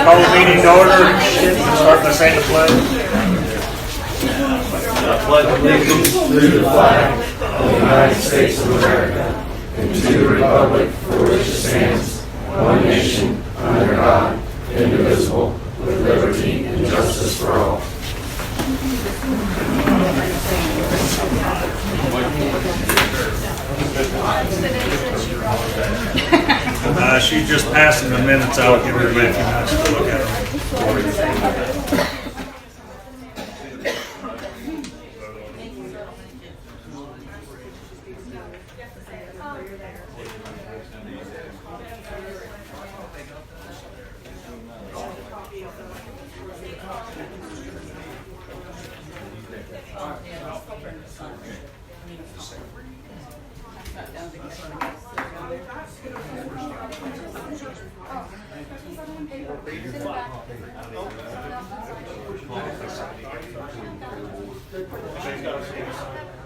Call the meeting to order. Start by saying the pledge. I pledge allegiance to the flag of the United States of America and to the republic for which it stands, one nation, under God, indivisible, with liberty and justice for all. She's just passing the minutes out. Give everybody a few minutes to look at them.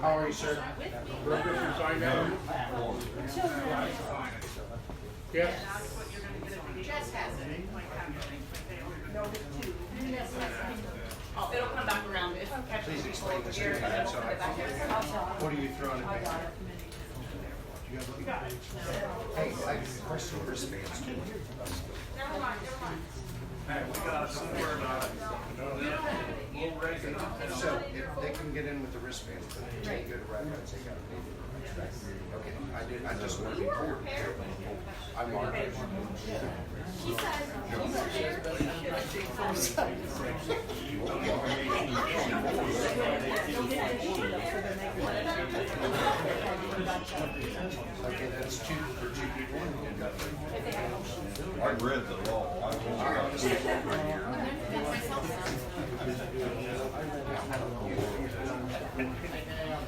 How are you, sir? Yes. It'll come back around. Please explain this to me. What are you throwing at me? Hey, I question wristbands too. Never mind. So if they can get in with the wristbands, but they can't go to reference, they gotta pay the reference. Okay, I just want to be clear. I'm Margaret. Okay, that's two for two people. I read the law.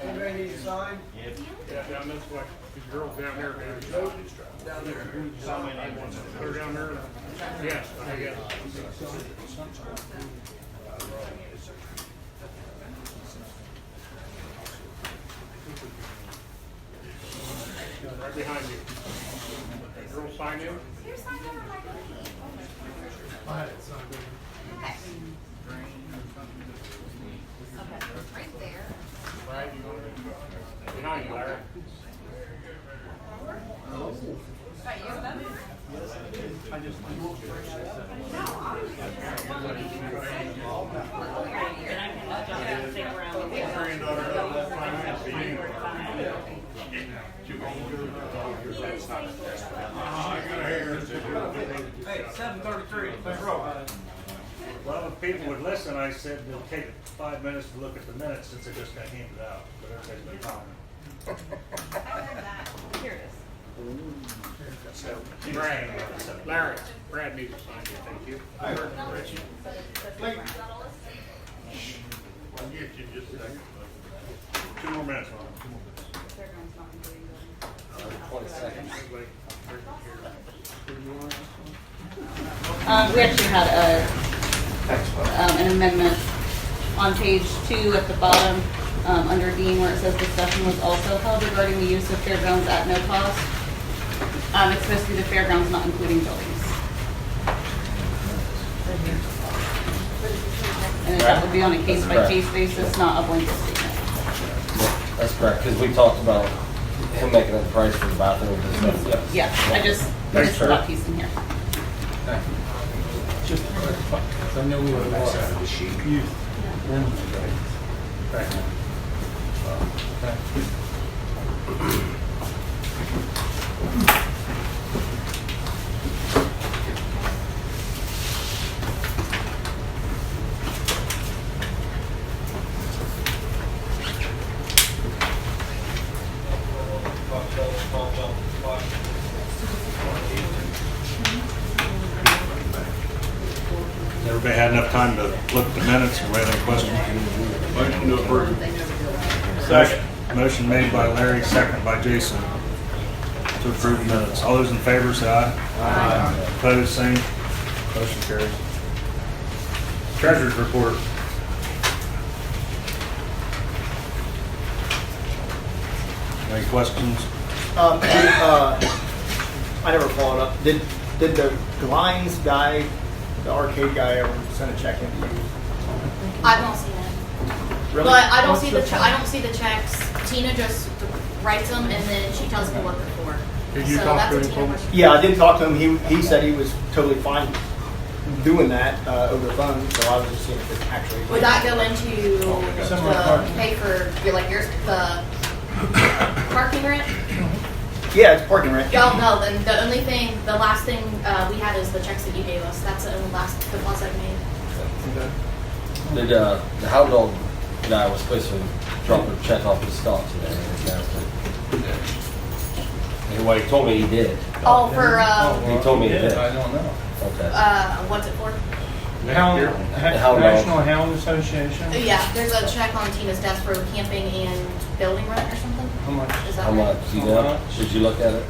Anybody need to sign? Yeah, down this way. These girls down there, man. Down there. They're down there. Yes, I guess. Right behind you. Girl sign in. Right there. Behind you, Larry. Hey, 7:33, let's roll. Well, if people would listen, I said it'll take 5 minutes to look at the minutes since it just got handed out. But everybody's been talking. Here it is. Larry, Brad needs to sign it, thank you. Richie. I'll get you just a second. 2 more minutes, Ron. 20 seconds. We actually had an amendment on page 2 at the bottom, under Dean, where it says discussion was also held regarding the use of fairgrounds at no cost. It's supposed to be the fairgrounds, not including buildings. And that would be on a case-by-case basis, not a blanket statement. That's correct, because we talked about him making a price for the bathroom and stuff. Yeah, I just Thanks, missed sir. that piece in here. I know we were The sheet. Everybody had enough time to look at the minutes or have any questions? Motion to approve. Motion made by Larry, second by Jason to approve the minutes. All those in favor say aye. Aye. Opposed, same. Motion carries. Treasurer's report. Any questions? I never followed up. Did the lines die the arcade guy ever sent a check in to you? I've not seen it. Really? But I don't see I don't see the checks. Tina just writes them and then she tells me what they're for. Did you So talk that's to a him, Tina Paul? question. Yeah, I did talk to him. He said he was totally fine doing that over the phone, so I was just seeing if it actually. Would that go into Similar the parking. pay for the parking rent? Yeah, it's parking rent. Y'all know, then the last thing we had is the checks that you gave us. That's the only last deposit I made. Did the hound dog guy was supposed to drop a check off his stock today? Well, he told me he did. Oh, for He told me he did. I don't know. Okay. what's it for? Hound, Hound National Hound Association. Yeah, there's a check on Tina's desk for camping and building rent or something. How much? Is that How right? much? Do you know? Did you look at it?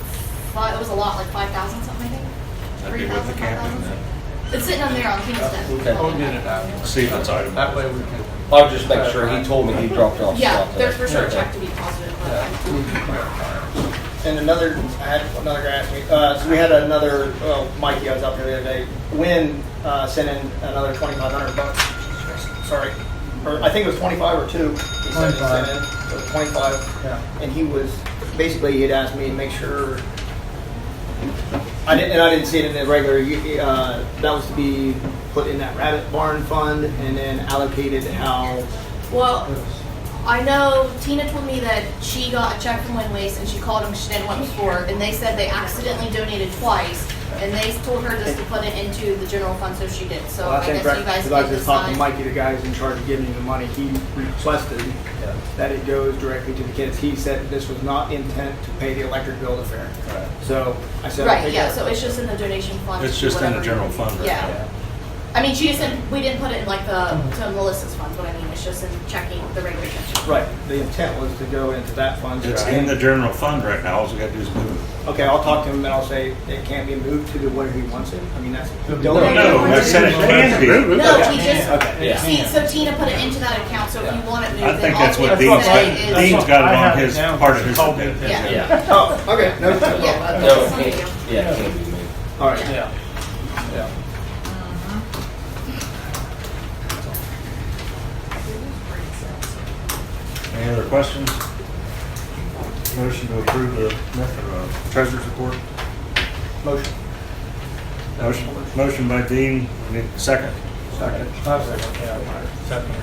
Well, it was a lot, like 5,000 something, I think. That'd be with the 3,000, camping 5,000. then. It's sitting on there on Tina's desk. Okay. We'll get it out. See if it's item. That way we can. I'll just make sure. He told me he dropped off Yeah, stock there's today. for sure a Okay. check to be deposited, but We can clarify it. And another guy asked me, so we had another, well, Mikey, I was out there the other day, Wynn sent in another $2,500. Sorry. Or I think it was 25 or 2. He said he sent in, so 25. Yeah. And he was, basically he had asked me to make sure, I didn't see it in the regular, that was to be put in that rabbit barn fund and then allocated how, well, I know Tina told me that she got a check from Wind Waste and she called them, she didn't want before, and they said they accidentally donated twice, and they told her just to put it into the general fund, so she did. So well, I guess you guys because I can was just talking to decide. Mikey, the guy who's in charge of giving me the money, he requested that it goes directly to the kids. He said this was not intent to pay the electric bill to fair. Right. So I said, I'll Right, take yeah, that. so it's just in the donation fund. It's to just in the whatever- general fund right Yeah. now. I mean, she just said, we didn't put it in like to Melissa's fund, but I mean, it's just in checking the regular check. Right, the intent was to go into that fund. It's in the general fund right now. All we gotta do is move it. Okay, I'll talk to him and I'll say it can't be moved to the where he wants it. I mean, that's. No, I said it can be. No, he just, Okay. so Tina put it into that account, so if you want it moved, I then think all that's we what have to Dean's say got. is. Dean's got I it on have it his down part of because his she told me agenda. to. Yeah. Yeah. Oh, okay, no, Yeah. No, Somebody it do. can't, yeah, it can't be moved. all right. Yeah. Yeah. Any other questions? Motion to approve the treasurer's report. Motion. Motion by Dean. Need a second. Second. Second.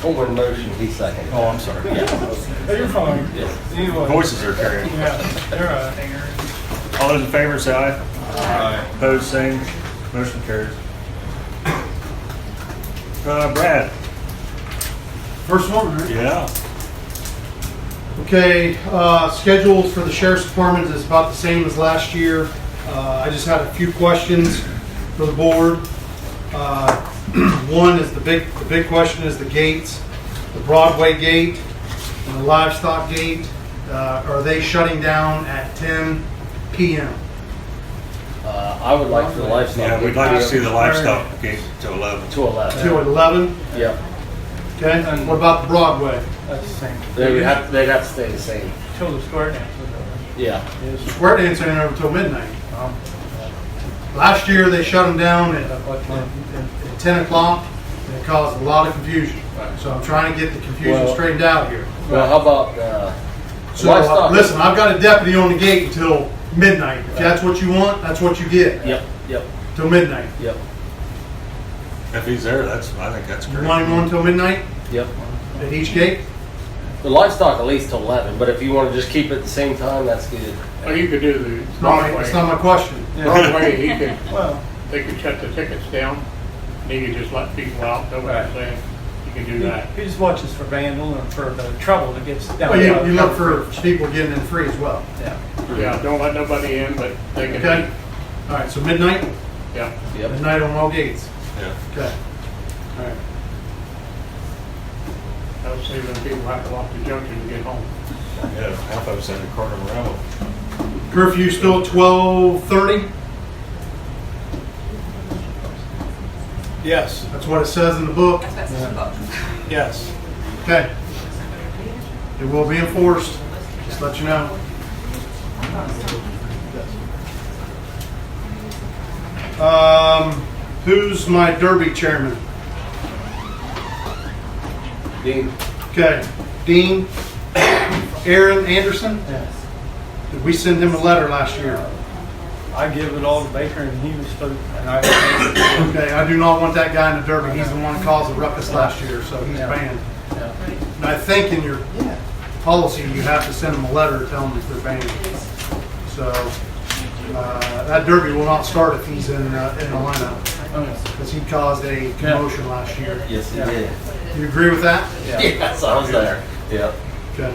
Over motion, he seconded. Oh, I'm sorry. You're fine. Yeah. Either way. Voices are carrying. Yeah, they're all right. All those in favor say aye. Aye. Opposed, same. Motion carries. Brad. First one, right? Yeah. Okay, schedules for the sheriff's department is about the same as last year. I just had a few questions for the board. One is the big question is the gates, the Broadway gate and the livestock gate. Are they shutting down at 10 p.m.? I would like for the livestock. Yeah, we'd like to see the livestock gate to 11. To 11. Till at 11? Yep. Okay, what about the Broadway? That's the same. They'd have to stay the same. Till the square dance was Yeah. The square dance ain't over till midnight. Last year, they shut them down at 10 o'clock, and it caused a lot of confusion. So I'm trying to get the confusion Well- straightened out here. Well, how about, So, livestock? listen, I've got a deputy on the gate until midnight. If that's what you want, that's what you get. Yep, yep, Till midnight. yep, If he's there, I think that's You great. want him on till midnight yep. at each gate? The livestock at least till 11, but if you want to just keep it at the same time, that's good. Well, you could do the It's not my- Broadway. It's not my question. Broadway, he could, Well, they could shut the tickets down, and he could just let people out, know what I'm Right. saying? You can do that. he just watches for vandal and for the trouble that gets down. Well, you look for people getting in free as well. Yeah. Yeah, don't let nobody in, but they can. Okay? All right, so midnight? Yeah. Yep. Midnight on all gates. Yeah. Okay. All right. That'll save them people have to walk the junction to get home. Yeah, half of us in the corner of Ravel. Curfew still at 12:30? Yes. That's what it says in the book. Yes. Okay. It will be enforced, just let you know. Who's my Derby chairman? Dean? Okay, Dean. Aaron Anderson? Yes. Did we send him a letter last year? I give it all to Baker and he was supposed, and I. Okay, I do not want that guy in the Derby. He's the one that caused the ruckus last year, so he's Yeah. banned. Yeah. And I think in your policy, you have to send them a letter to tell them if they're banned. So, that Derby will not start if he's in the lineup, because he caused a commotion last year. Yes, he Yeah. did. You agree with that? Yeah. Yes, I was there. Yep. Okay.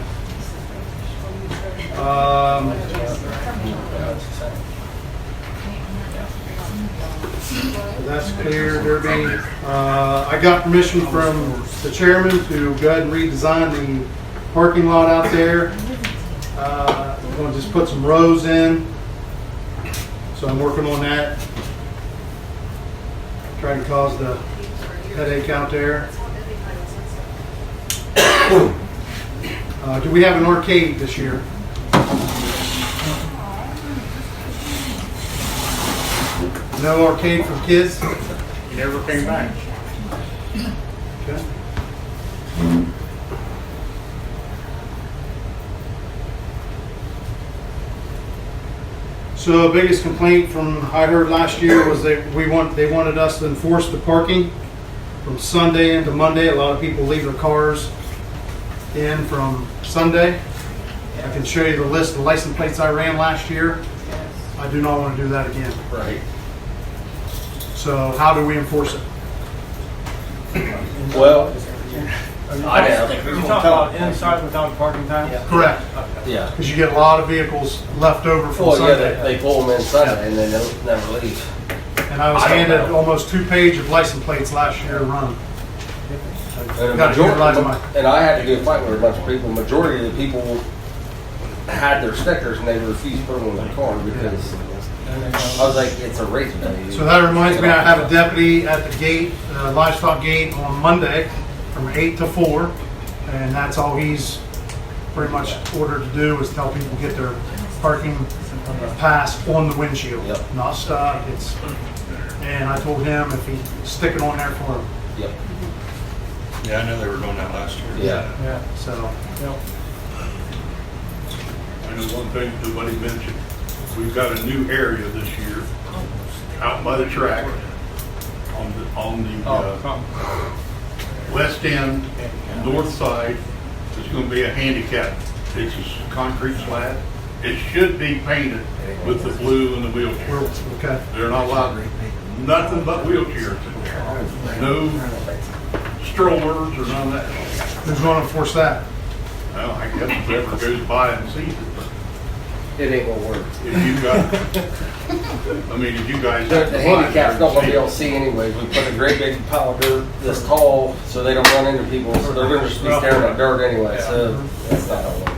That's clear, Derby. I got permission from the chairman to go ahead and redesign the parking lot out there. I'm going to just put some rows in. So I'm working on that. Trying to cause the headache out there. Do we have an arcade this year? No arcade for kids? He never came back. Okay. So biggest complaint from I heard last year was that they wanted us to enforce the parking from Sunday into Monday. A lot of people leave their cars in from Sunday. I can show you the list of license plates I ran last year. I do not want to do that again. Right. So how do we enforce it? Well, I You know. talk about inside without parking time? Correct. Yeah. Because you get a lot of vehicles left over from Well, yeah, Sunday. they pull them in Sunday and they don't never leave. And I was I don't handed know. almost 2 pages of license plates last year run. And, Gotta utilize my- and I had to do a fight with a bunch of people. Majority of the people had their stickers and they refused to put them on their car because I was like, it's a race day. So that reminds me, I have a deputy at the gate, livestock gate on Monday from 8 to 4. And that's all he's pretty much ordered to do is tell people get their parking pass on the windshield. Yep. Not stuck, and I told him if he stick it on there for him. Yep. Yeah, I know they were doing that last year. Yeah. Yeah, so, I know one thing nobody mentioned, we've got a new area this year out by the track on the west end, north side. It's going to be a handicap. It's a concrete slab. It should be painted with the blue and the wheelchair. okay. They're not allowed nothing but wheelchairs in there. No strollers or none of that. Who's going to enforce that? Well, I guess whoever goes by and sees it. It ain't gonna work. If you got, I mean, if you guys. The handicap's not gonna be able to see anyways. We put a great big pile of dirt this tall so they don't run into people. So they're gonna just be staring at dirt anyway. So that's not gonna work.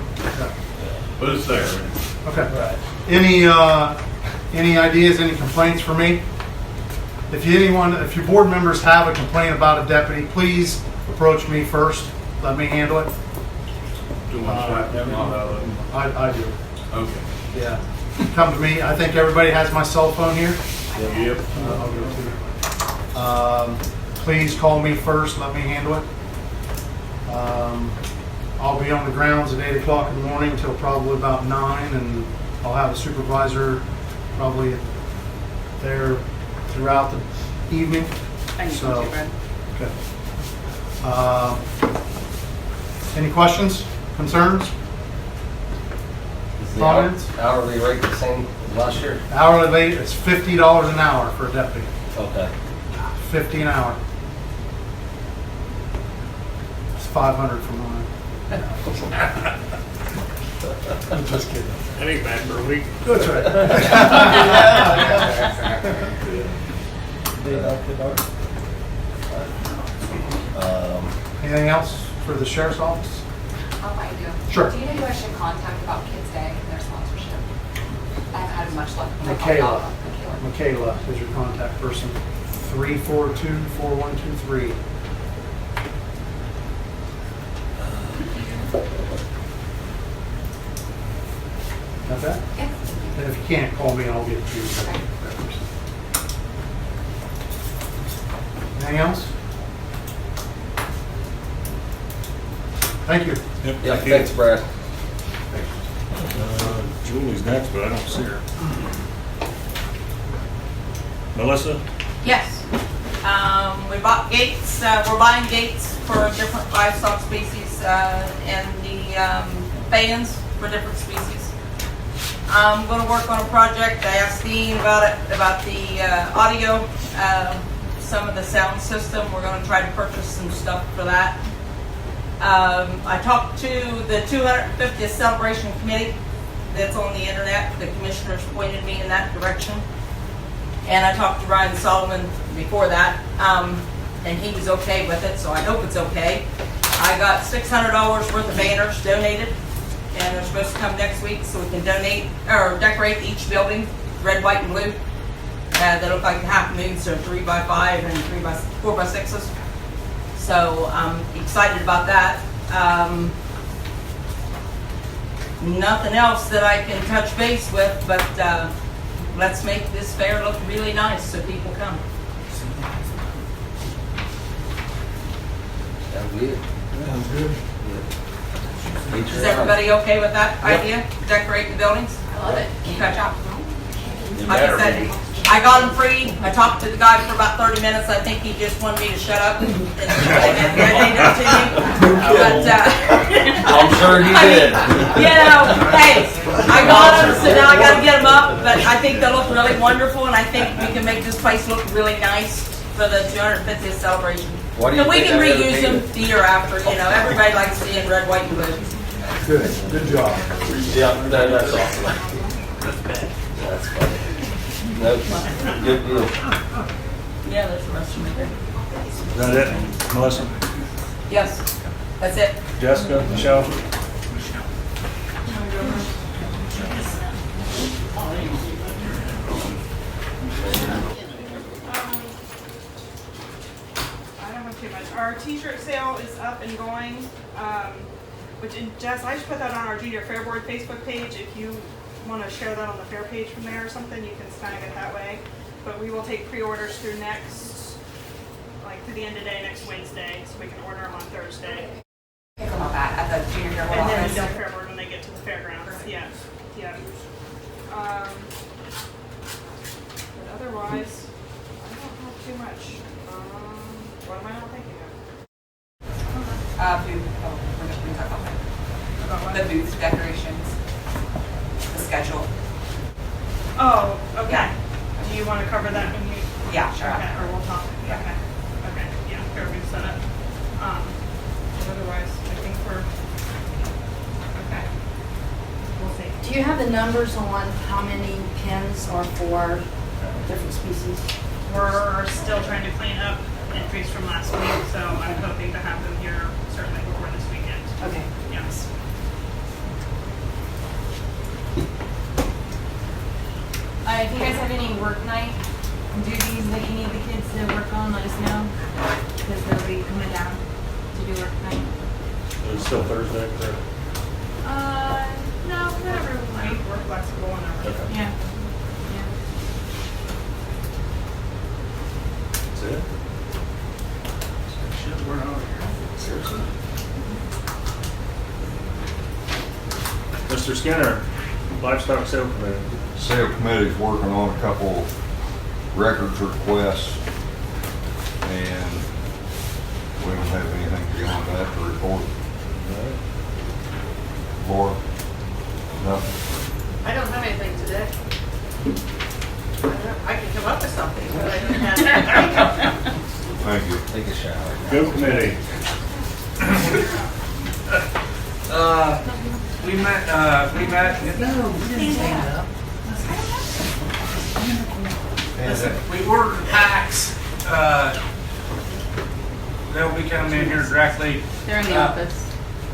But it's there. Okay. Any ideas, any complaints for me? If your board members have a complaint about a deputy, please approach me first. Let me handle it. Do you want to slap them out of them? I do. Okay. Yeah. Come to me. I think everybody has my cell phone here. Yep. I'll give it to you. Please call me first. Let me handle it. I'll be on the grounds at 8 o'clock in the morning until probably about 9, and I'll have a supervisor probably there throughout the evening. I need So, to Brad. Okay. Any questions, concerns? Is the Comments? hourly rate the same as last year? Hourly rate, it's $50 an hour for a deputy. Okay. 50 an hour. It's 500 for mine. I'm just kidding. That ain't bad for a week. That's right. Anything else for the sheriff's office? I do. Sure. Do you know who I should contact about Kids Day and their sponsorship? I haven't had much luck. with my Michaela. call. Michaela is your contact person. 342-4123. Got that? Yeah. And if you can't, call me and I'll get it to you. Okay. Anything else? Thank you. Yep, Yeah, thank you. thanks, Brad. Julie's next, but I don't see her. Melissa? Yes. We bought gates, we're buying gates for different livestock species, and the fans for different species. I'm gonna work on a project, I asked Dean about it, about the audio, some of the sound system, we're gonna try to purchase some stuff for that. I talked to the 250th Celebration Committee that's on the internet, the commissioners pointed me in that direction. And I talked to Ryan Solomon before that, and he was okay with it, so I hope it's okay. I got $600 worth of banners donated, and they're supposed to come next week so we can donate or decorate each building red, white, and blue. They look like half moons, so 3x5 and 4x6s. So I'm excited about that. Nothing else that I can touch base with, but let's make this fair look really nice so people come. Sounds good. Sounds good. Is everybody okay with that idea? Decorate the buildings? I love it. Okay. Like I said, I got him free. I talked to the guy for about 30 minutes. I think he just wanted me to shut up and they did it to me. But, I'm sure he did. You know, hey, I got him, so now I got to get him up. But I think they look really wonderful, and I think we can make this place look really nice for the 250th celebration. Why do you And we think can I ever reuse them painted? the year after. You know, everybody likes seeing red, white, and blue. Good. Good job. Yeah, that's awesome. That's funny. Nope. Good deal. Yeah, there's the rest of them there. Is that it, Melissa? Yes, that's it. Jessica? Michelle? I don't have too much. Our t-shirt sale is up and going, which Jess, I should put that on our Junior Fair Board Facebook page. If you want to share that on the fair page from there or something, you can snag it that way. But we will take pre-orders through next, like to the end of day next Wednesday, so we can order them on Thursday. Pick them up at the junior fair board And then office. the Fair Board when they get to the fairgrounds. Yeah, yeah. But otherwise, I don't have too much. What am I not thinking of? Booth, oh, we're going to talk about that. About what? The booth decorations, the schedule. Oh, okay. Yeah. Do you want to cover that when you? Yeah, sure. Okay, or we'll talk. Yeah. Okay. Okay. Yeah. Fair booth setup. But otherwise, I think we're okay. We'll see. Do you have the numbers on how many pins are for different species? We're still trying to clean up entries from last week, so I'm hoping to have them here certainly before this weekend. Okay. Yes. If you guys have any work night duties that you need the kids to work on, let us know, because they'll be coming down to do work night. It's still Thursday, correct? No, not every night. We're flexible whenever. Okay. Yeah. Yeah. That's it? Shit, we're out of here. Seriously? Mr. Skinner, Livestock Sale Committee. Sale committee's working on a couple records requests, and we don't have anything beyond that to report. Laura? Nothing? I don't have anything today. I can come up with something, but I don't have anything. Thank you. Take a shower. Go Committee. We met, we ordered the packs, they'll be coming in here directly. They're in the office.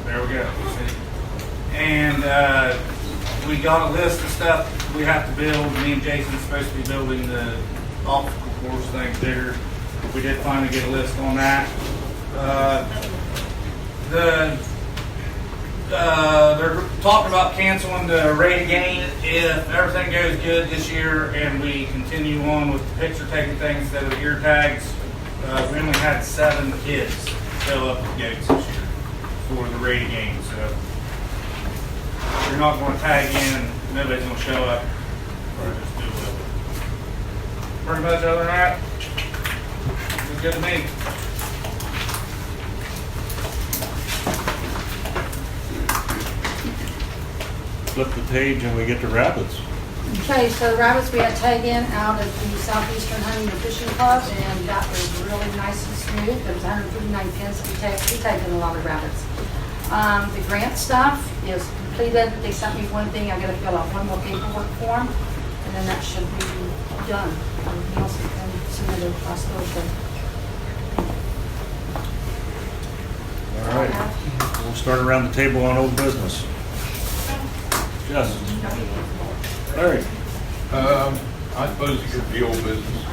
There we go. And, we got a list of stuff we have to build. Me and Jason's supposed to be building the obstacle course thing bigger. We did finally get a list on that. They're talking about canceling the rate of gain if everything goes good this year and we continue on with the picture taking things instead of the ear tags. We only had 7 kids fill up the gates this year for the Rady game, so if you're not gonna tag in, nobody's gonna show up. Just do it. Pretty much other than that, it's good to me. Flip the page and we get to rapids. Okay, so the rabbits we had tag in out of the Southeastern Hunting and Fishing Club, and that was really nice and smooth. There was 159 pins. We tagged in a lot of rabbits. The grant stuff is completed. They sent me one thing. I got to fill out one more paperwork form, and then that should be done. Everything else has been submitted last Thursday. All right, we'll start around the table on old business. Yes. Larry. I suppose it could be old business.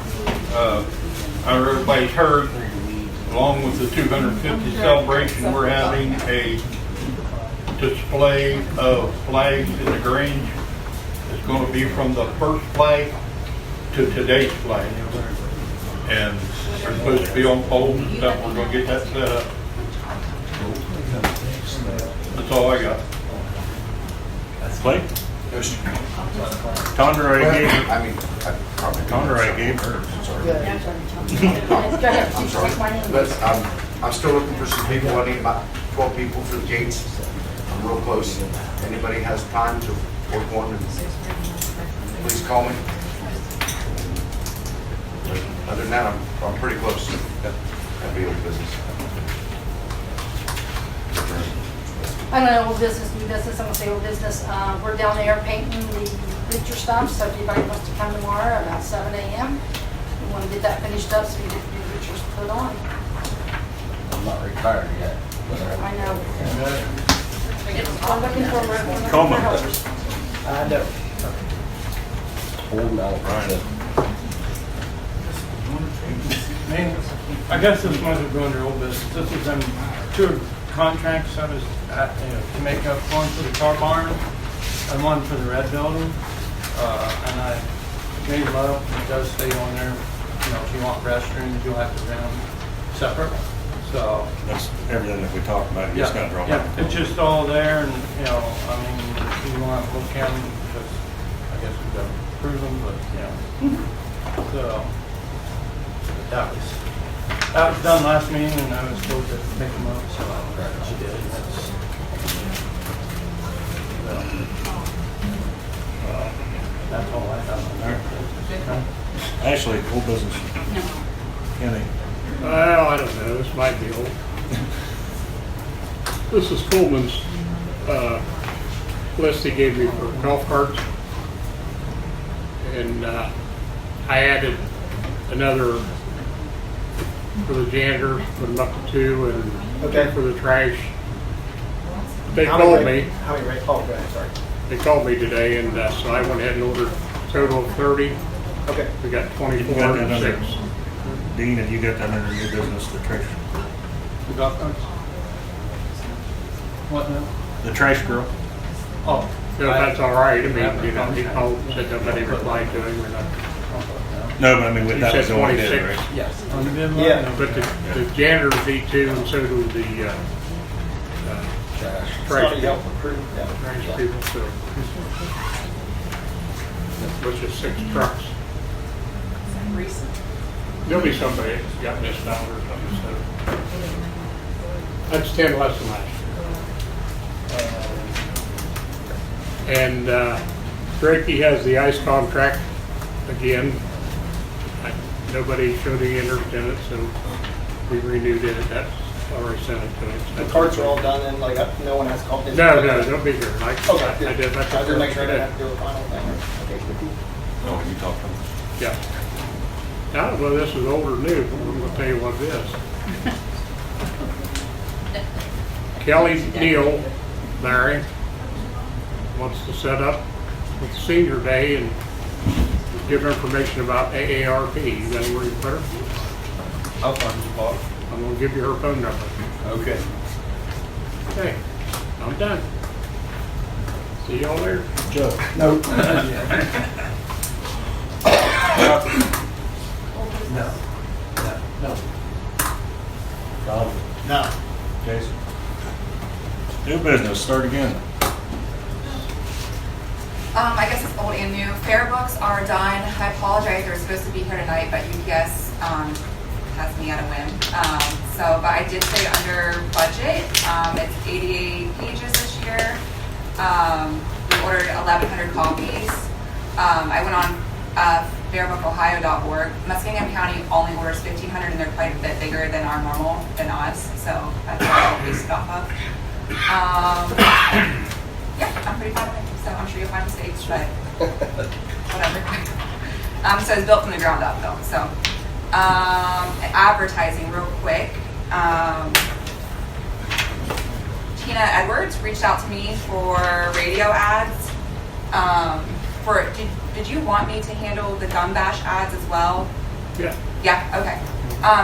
Everybody's heard, along with the 250 celebration, we're having a display of flags in the Grange. It's going to be from the first flag to today's flag. And they're supposed to be on poles and stuff. We're going to get that set up. That's all I got. Blake? Tondra already gave her. I mean, I probably. Tondra already gave her. I'm sorry, but I'm still looking for some people. I need about 12 people for the gates. I'm real close. If anybody has time to work one, please call me. But other than that, I'm pretty close. That'd be old business. I don't know, old business, new business, I'm gonna say old business. We're down there painting the bleacher stuff, so if anybody wants to come tomorrow about 7 a.m., we want to get that finished up so we get the new bleachers put on. I'm not retired yet. I know. I'm looking for Coma. helpers. I know. Holding out. I guess this one's going to old business. This is them 2 contracts I was to make up, one for the car barn and one for the red building. And I made them up. It does stay on there. You know, if you want restrooms, you'll have to rent them separate. So That's everything that we talked about. You just got to draw back. it's just all there, and you know, I mean, if you want to look at them, because I guess we've got to prove them, but yeah. So but that was done last meeting, and I was supposed to pick them up, so I did. And that's all I have on there. Actually, old business. No. Kenny. Well, I don't know, this might be old. This is Coleman's list he gave me for golf carts. And I added another for the janitor, put them up to 2, and Okay. for the trash. They How called many me. How many rate? Oh, go ahead, sorry. They called me today, and so I went ahead and ordered a total of 30. Okay. We got You 24 got that and under, 6. Dean, and you got that under new business, the trash, The golf carts? What now? the trash girl. Oh. No, that's all right. I mean, you know, he called, said nobody replied to him or nothing. No, but I mean, with He that said was the one we did, 26. right? Yes. On the bid line? Yeah. But the janitors need 2, and so do the trash Somebody help recruit. Yeah. trash people, so. Which is 6 trucks. Recent. There'll be somebody that's got missed out or something, so. That's 10 less than last year. And Drakey has the ice contract again. Nobody showed any interest in it, so we renewed it. That's already sent it to us. The carts are all done and like no one has called in. No, they'll be here. Like, Okay, I good. did. That's I didn't make sure I didn't today. have to do a final thing. Okay, good. Oh, you talked to them? Yeah. I don't know whether this is old or new, but I'm gonna tell you what it is. Kelly Neal, Larry, wants to set up with Senior Day and give her information about AARP. You got anywhere you put her? I'll find the spot. I'm gonna give you her phone number. Okay. Okay, I'm done. See y'all later. Joe. No. No. No. Rob? No. Jason? New business, start again. I guess it's old and new. Fair books are done. I apologize, they were supposed to be here tonight, but UPS has me at a whim. But I did stay under budget. It's 88 pages this year. We ordered 1,100 copies. I went on fairbookohio.org. Muskingum County only orders 1,500, and they're quite a bit bigger than us, so that's what I'll base it off of. Yeah, I'm pretty proud of it, so I'm sure you'll find mistakes, but whatever. So it's built from the ground up, though. So advertising, real quick. Tina Edwards reached out to me for radio ads. Did you want me to handle the Gun Bash ads as well? Yeah. Yeah, okay.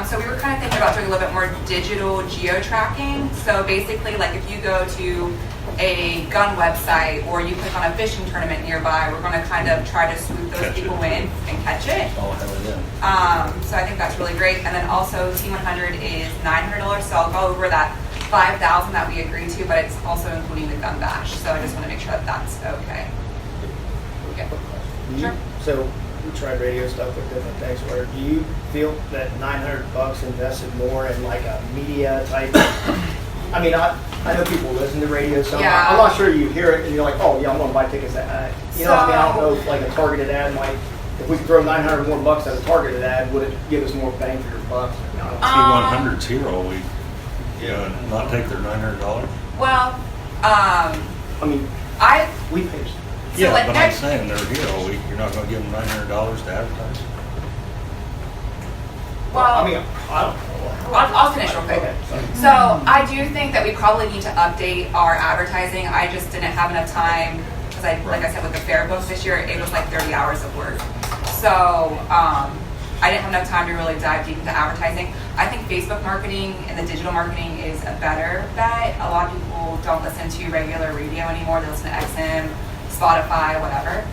So we were kind of thinking about doing a little bit more digital geo-tracking. So basically, like if you go to a gun website or you click on a fishing tournament nearby, we're going to kind of try to swoop those people in and catch it. Oh, hell yeah. So I think that's really great. And then also T100 is $900, so I'll go over that $5,000 that we agreed to, but it's also including the Gun Bash. So I just want to make sure that that's okay. Yeah. Sure. So we tried radio stuff with different things. Where do you feel that $900 invested more in like a media type? I mean, I know people listen to radio, so Yeah. I'm not sure you hear it and you're like, oh yeah, I'm going to buy tickets. You know, I mean, I don't know if like a targeted ad might. If we could throw $900 more bucks at a targeted ad, would it give us more bang for your buck? T100's here all week. Yeah, and not take their $900. Well, I mean, we pay. So Yeah, like but I'm next- saying they're here all week. You're not going to give them $900 to advertise. well, I mean, I don't know. I'll finish real quick. Okay, sorry. So I do think that we probably need to update our advertising. I just didn't have enough time because like I said, with the fair books this year, it was like 30 hours of work. So I didn't have enough time to really dive deep into advertising. I think Facebook marketing and the digital marketing is a better bet. A lot of people don't listen to regular radio anymore. They listen to XM, Spotify, whatever.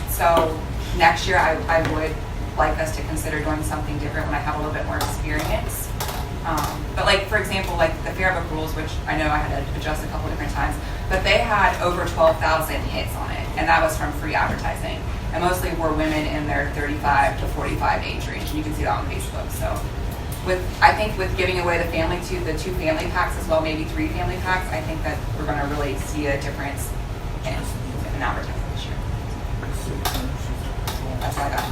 So next year I would like us to consider doing something different when I have a little bit more experience. But like, for example, like the fair book rules, which I know I had to adjust a couple different times, but they had over 12,000 hits on it, and that was from free advertising. And mostly were women in their 35 to 45 age range, and you can see that on Facebook. So I think with giving away the two family packs as well, maybe 3 family packs, I think that we're going to really see a difference in advertising this year. That's all I got.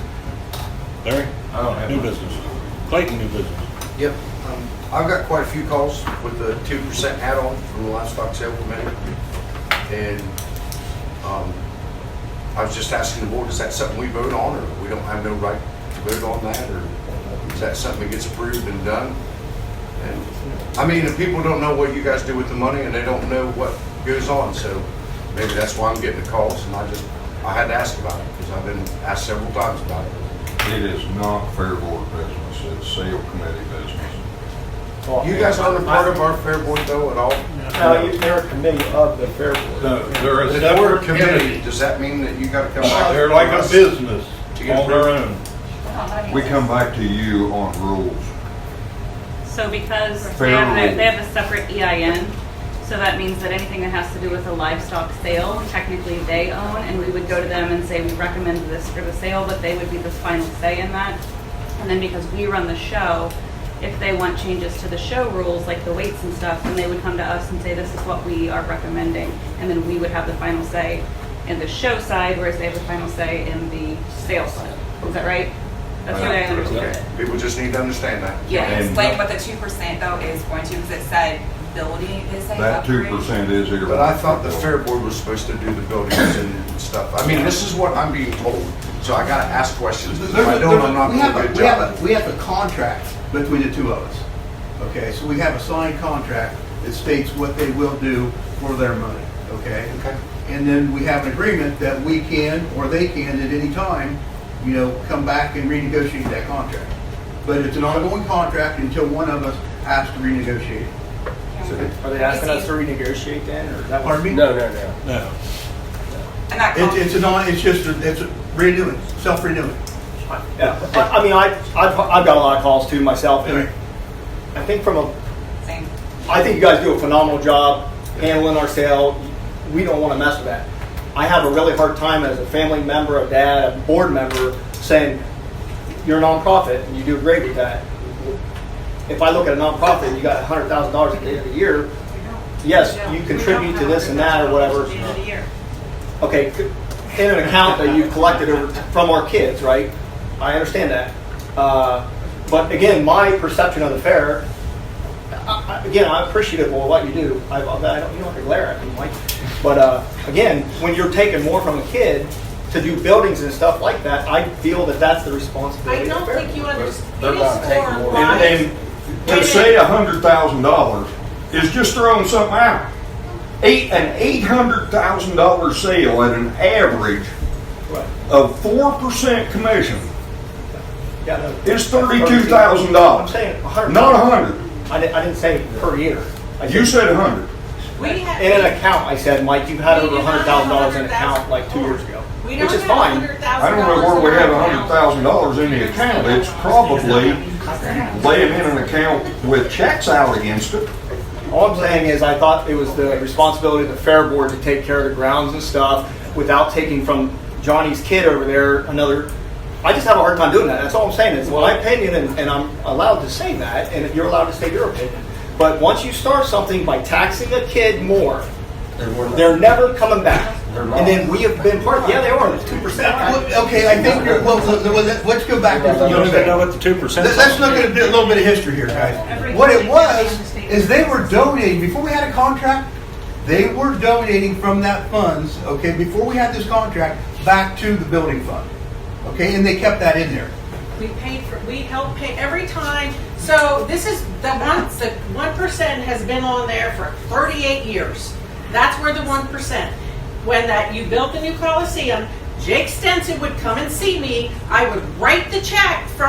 Larry? I don't have New much. business. Clayton, new business. Yep. I've got quite a few calls with the 2% add-on from the livestock sale committee. And I was just asking the board, is that something we vote on, or we don't have no right to vote on that, or is that something that gets approved and done? And I mean, if people don't know what you guys do with the money and they don't know what goes on, so maybe that's why I'm getting the calls, and I had to ask about it because I've been asked several times about it. It is not fair board business, it's sale committee business. You guys aren't a part of our fair board though at all? No, they're a committee of the fair board. No, they're a The separate board committee, committee. does that mean that you gotta come back? They're like a business To get on their own. We come back to you on rules. So because Fair rules. they have a separate EIN, so that means that anything that has to do with a livestock sale, technically they own, and we would go to them and say, we recommend this for the sale, but they would be the final say in that. And then because we run the show, if they want changes to the show rules, like the weights and stuff, then they would come to us and say, this is what we are recommending, and then we would have the final say in the show side, whereas they have the final say in the sales side. Is that right? That's the way I understood it. People just need to understand that. Yeah, And- explain what the 2% though is going to, because it said building, is saying That upgrade. 2% is here. But I thought the fair board was supposed to do the buildings and stuff. I mean, this is what I'm being told, so I gotta ask questions. If I don't, I'm not doing a good job. We have a contract between the two of us. Okay, so we have a signed contract that states what they will do for their money, okay? Okay. And then we have an agreement that we can, or they can at any time, come back and renegotiate that contract. But it's an ongoing contract until one of us has to renegotiate it. Are they asking us to renegotiate then, or that? Pardon me? No. And that It's just renewing, self-renewing. Yeah, I mean, I've got a lot of calls too myself, and I think I think you guys do a phenomenal job handling our sale. We don't want to mess with that. I have a really hard time as a family member, a dad, a board member, saying, you're a nonprofit and you do great with that. If I look at a nonprofit and you got $100,000 at the end of the year, yes, you contribute to this and that or whatever. Okay, in an account that you collected from our kids, right? I understand that. But again, my perception of the fair, again, I'm appreciative of what you do. You don't have to glare at me, Mike. But again, when you're taking more from a kid to do buildings and stuff like that, I feel that that's the responsibility. I don't of the fair. think you understand. They're about to take more. And To say $100,000 is just throwing something out. An $800,000 sale at an average of 4% commission is $32,000. I'm saying 100. Not 100. I didn't say per year. You said 100. In an account, I said, Mike, you've had over $100,000 in an account like 2 years ago, which is fine. I don't know where we have $100,000 in the account. It's probably laying in an account with checks out against it. All I'm saying is I thought it was the responsibility of the fair board to take care of the grounds and stuff without taking from Johnny's kid over there another. I just have a hard time doing that. That's all I'm saying is my opinion, and I'm allowed to say that, and you're allowed to state your opinion. But once you start something by taxing a kid more, they're never coming back. And then we have been part. Yeah, they are. It's 2%. Okay, I think let's go back to You don't even know what the 2% is. Let's look at a little bit of history here, guys. What it was is they were donating before we had a contract. They were donating from that funds. Okay, before we had this contract, back to the building fund. Okay, and they kept that in there. we help pay every time. So this is the 1% has been on there for 38 years. That's where the 1%. When you built the new Coliseum, Jake Stenson would come and see me. I would write the check for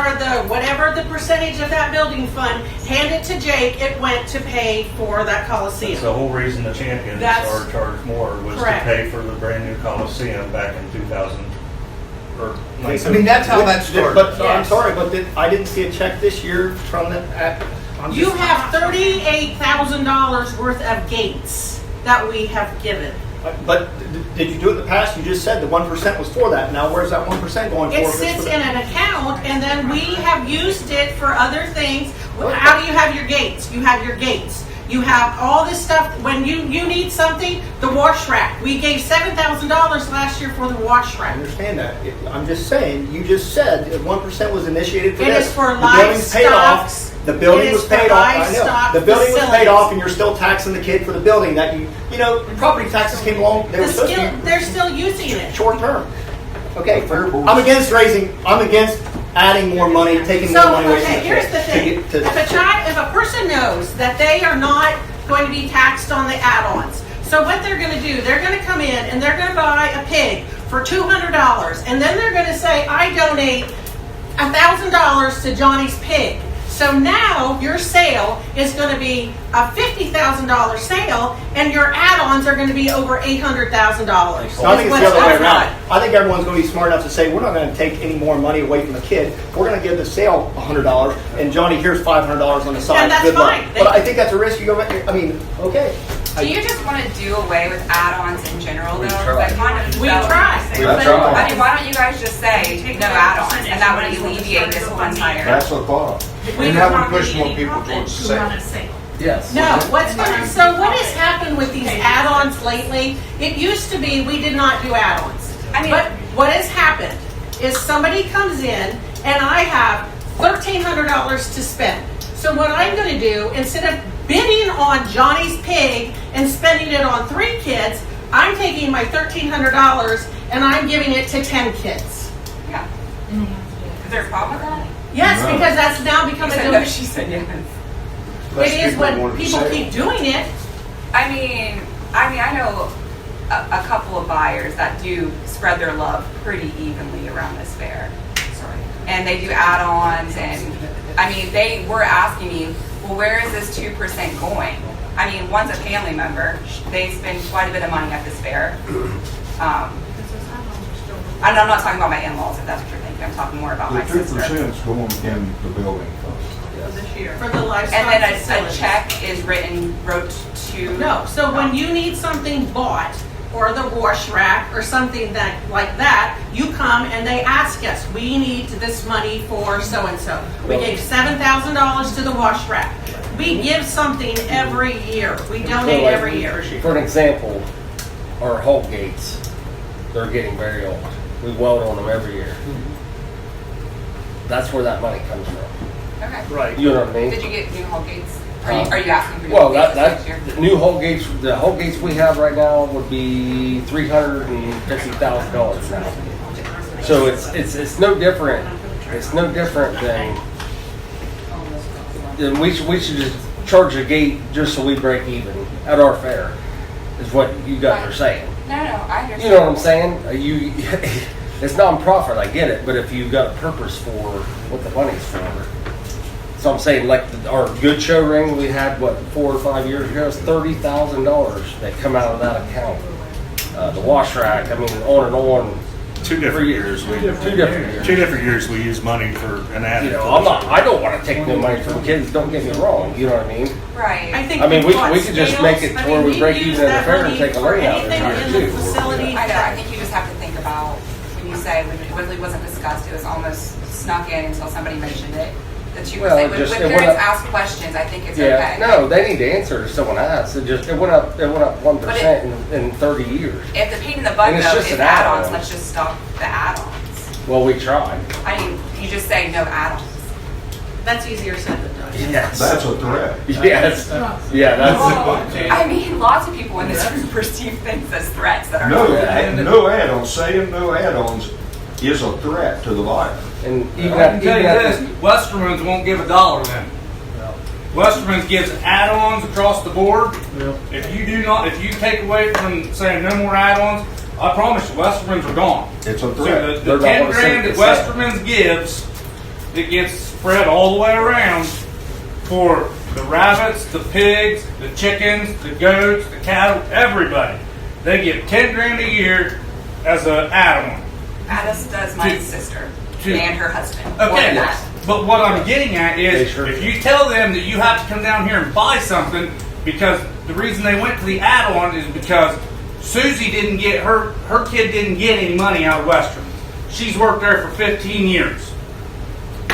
whatever the percentage of that building fund, hand it to Jake. It went to pay for that Coliseum. That's the whole reason the champions are charged more was correct. To pay for the brand new Coliseum back in 2000. I mean, that's how that started. But yes. I'm sorry, but I didn't see a check this year from that. You have $38,000 worth of gates that we have given. But did you do it in the past? You just said the 1% was for that. Now where's that 1% going for? It sits in an account, and then we have used it for other things. How do you have your gates? You have your gates. You have all this stuff. When you need something, the wash rack. We gave $7,000 last year for the wash rack. I understand that. I'm just saying, you just said 1% was initiated for this. It is for livestock. The building was paid off. I know. The building was paid off, and you're still taxing the kid for the building that property taxes came along. They're still using it. Short term. Okay. I'm against adding more money, taking more money away from the here's the thing. If a person knows that they are not going to be taxed on the add-ons, so what they're going to do, they're going to come in and they're going to buy a pig for $200, and then they're going to say, I donate $1,000 to Johnny's Pig. So now your sale is going to be a $50,000 sale, and your add-ons are going to be over $800,000. I think it's the other way around. I think everyone's going to be smart enough to say, we're not going to take any more money away from the kid. We're going to give the sale $100, and Johnny, here's $500 on the side. And that's good fine. Luck. But I think that's a risk you go back. I mean, okay. Do you just want to do away with add-ons in general, though? We try. I mean, why don't you guys just say no add-ons, and that would alleviate this whole entire. That's a thought. And that would push more people towards the sale. Yes. No, what has happened with these add-ons lately, it used to be we did not do add-ons. But what has happened is somebody comes in and I have $1,300 to spend. So what I'm going to do, instead of bidding on Johnny's Pig and spending it on 3 kids, I'm taking my $1,300 and I'm giving it to 10 kids. Yeah. Is there a problem with that? Yes, No. Because that's now become a No, she said yes. It is when people keep doing it. I mean, I know a couple of buyers that do spread their love pretty evenly around this fair. Sorry. And they do add-ons, and I mean, they were asking me, well, where is this 2% going? I mean, one's a family member. They spend quite a bit of money at this fair. And I'm not talking about my in-laws, if that's what you're thinking. I'm talking more about The my 2% sister. is going in the building fund. This year. For the livestock And then a facilities. check is wrote to. No, so when you need something bought, or the wash rack, or something that, like that, you come and they ask us, we need this money for so-and-so. We gave $7,000 to the wash rack. We give something every year. We donate every year. For an example, our Hulk gates, they're getting very old. We weld on them every year. That's where that money comes from. Okay. Right. You know what I mean? Did you get new Hulk gates? Are you asking for new Well, gates that next year? the new Hulk gates, the Hulk gates we have right now would be $350,000 now. So it's no different. It's no different than we should just charge a gate just so we break even at our fare. Is what you guys are saying. No, I understand. You know what I'm saying? It's non-profit, I get it, but if you've got a purpose for what the money's for. So I'm saying, like our good show ring we had, 4 or 5 years ago, it's $30,000 that come out of that account. The wash rack, I mean, on and on. 2 different years. Two different years. 2 different years we use money for an ad. You know, I don't want to take no money from kids, don't get me wrong, you know what I mean? Right. I think I mean, we bought could just make it to where we break even in the fair and take a loan out anything every in year the too. facility. I know, I think you just have to think about, when you say, when it really wasn't discussed, it was almost snuck in until somebody mentioned it. That you would Well, say, when just- it parents went up- ask questions, I think it's Yeah, okay. no, they need to answer if someone asks. It went up 1% in 30 years. If the pain in the butt And it's though just is an add-on. add-ons, let's just stop the add-ons. Well, we tried. I mean, you just say no add-ons. That's easier said than done. Yes. That's a threat. Yes. Yeah, that's. I mean, lots of people in this room perceive things as threats that are No, not. no add-ons, saying no add-ons is a threat to the buyer. And even I can tell you this, Westerman's won't give $1 then. Westerman's gives add-ons across the board. If you take away from saying no more add-ons, I promise you, Westerman's are gone. It's a So threat. the 10 grand that Westerman's gives, it gets spread all the way around for the rabbits, the pigs, the chickens, the goats, the cattle, everybody. They get 10 grand a year as an add-on. As does my sister and her husband. Okay, More than that. but what I'm getting at is, if you tell them that you have to come down here and buy something, because the reason they went to the add-on is because Susie didn't get her kid didn't get any money out of Western. She's worked there for 15 years.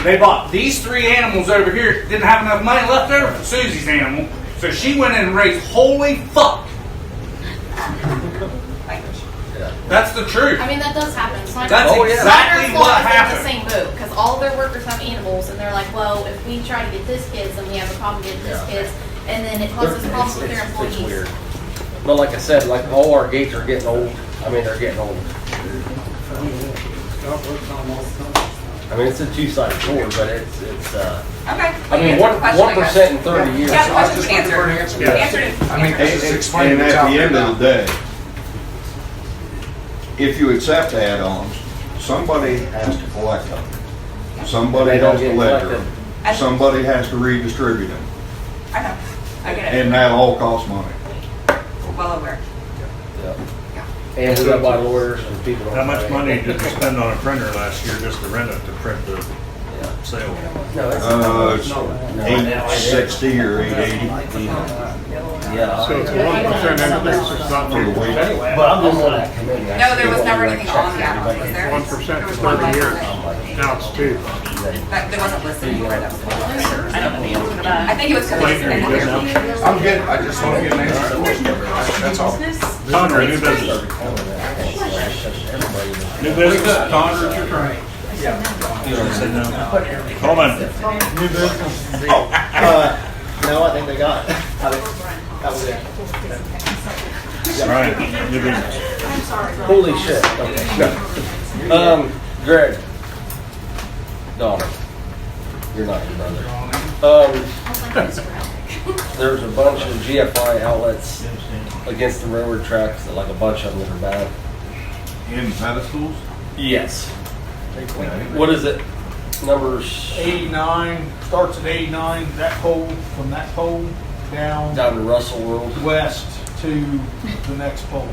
They bought these 3 animals over here, didn't have enough money left over for Susie's animal, so she went in and raised holy fuck. That's the truth. I mean, that does happen. Snyder- That's exactly Snyder's what Law is happened. in the same boat because all their workers have animals, and they're like, well, if we try to get this kids, then we have a problem getting this kids, and then it causes problems with their employees. It's weird. But like I said, like all our gates are getting old. I mean, they're getting old. I mean, it's a 2-sided sword, but it's. Okay. I mean, 1% in 30 years. Yeah, the question's been answered. Yeah. Answered it. I mean, And just explain and what's at out the there end now. of the day, if you accept add-ons, somebody has to collect them. Somebody They don't has to get ledger collected. them. Somebody has to redistribute them. I know. I get it. And that all costs money. Well aware. And we got by lawyers and people. How much money did we spend on a printer last year just to rent it to print the sale? It's 860 or 880. Yeah. So it's a 1% increase, it's not For the very week. much. But I'm just on that committee. No, there was never anything on the add-ons, was there? 1% There for was one 30 years. 1%. Now it's 2. There wasn't listed anywhere that was going on. I think it was because it's in there. I'm good, I just want to get an answer to the question. That's all. Connor, new business. New business, Connor, it's your turn. Coleman. New business. No, I think they got it. That was it. All right, new business. Holy shit. Okay. No. Greg. Donna. You're not your brother. There's a bunch of GFI outlets against the railroad tracks, like a bunch of them that are bad. In pedestals? Yes. What is it? Numbers 89, starts at 89, that pole, from that pole down down to Russell World. west to the next pole.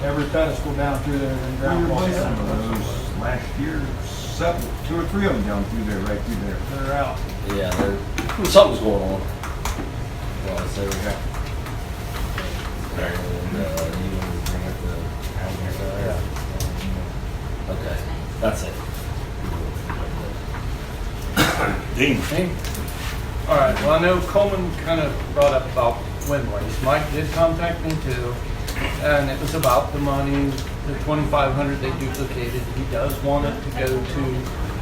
every pedestal down through there and We ground ball. replaced some of those last year, two or three of them down through there, right through there. They're out. Yeah, something's going on. Well, so we got. And, you want to bring up the housing side? Okay, that's it. Dean. All right, well, I know Coleman kind of brought up about wind waste. Mike did contact me too, and it was about the money, the 2,500 they duplicated. He does want it to go to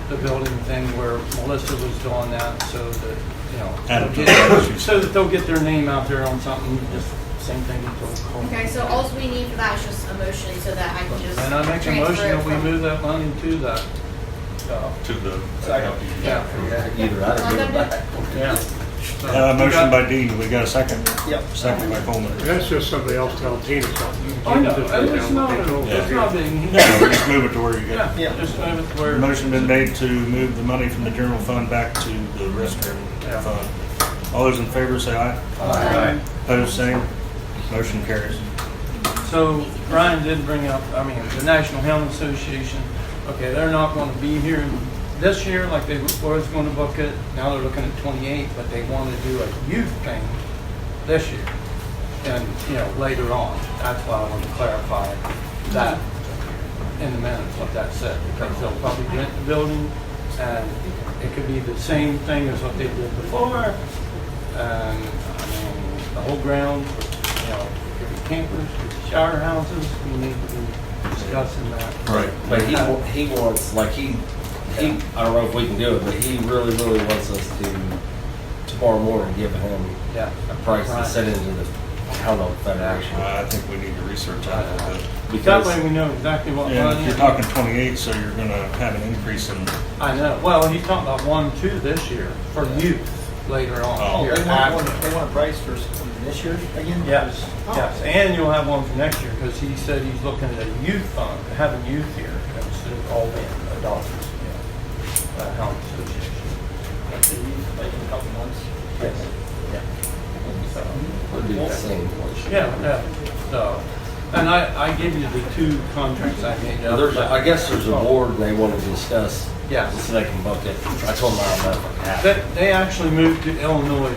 the building thing where Melissa was doing that, so that, you know, so that they'll get their name out there on something, just same thing he told Coleman. Okay, so all we need for that is just a motion so that I can just And I make a transfer motion it that we from- move that money to that. To the. Yeah. Either that or give it back. Yeah. Motion by Dean, we got a second? Yep. Second by Coleman. That's just somebody else telling Tina something. I know, Tina just wrote it's down not, what they told it's her. not big. Yeah, we just move it to where you get. Yeah, just move it to where. Motion been made to move the money from the general fund back to the restroom fund. All those in favor say aye. Aye. Opposed, same. Motion carries. So Ryan did bring up, I mean, the National Helm Association, okay, they're not going to be here this year like they was going to book it. Now they're looking at 28, but they want to do a youth thing this year and, you know, later on. That's why I want to clarify that in the minutes, what that said, because they'll probably rent the building and it could be the same thing as what they did before. And, I mean, the whole ground, you know, could be campers, could be shower houses, we need to be discussing that. Right. But he wants, like I don't know if we can do it, but he really wants us to, tomorrow morning, give him a price to send into the Hound Federation. I think we need to research that a little bit. That way we know exactly what Yeah, money. you're talking 28, so you're gonna have an increase in. I know, well, he's talking about 1-2 this year for youth later on. Oh. Here They after. want a price for this year again? Yes, yes, and you'll have one for next year, because he said he's looking at a youth fund, having youth here instead of all being adults. Helm Association. Like in a couple months? Yes. Yeah. Would be the same. Yeah. So, and I gave you the 2 contracts I made up. I guess there's a board and they want to discuss. Yeah. So they can book it. I told them I don't know if I can have it. They actually moved to Illinois.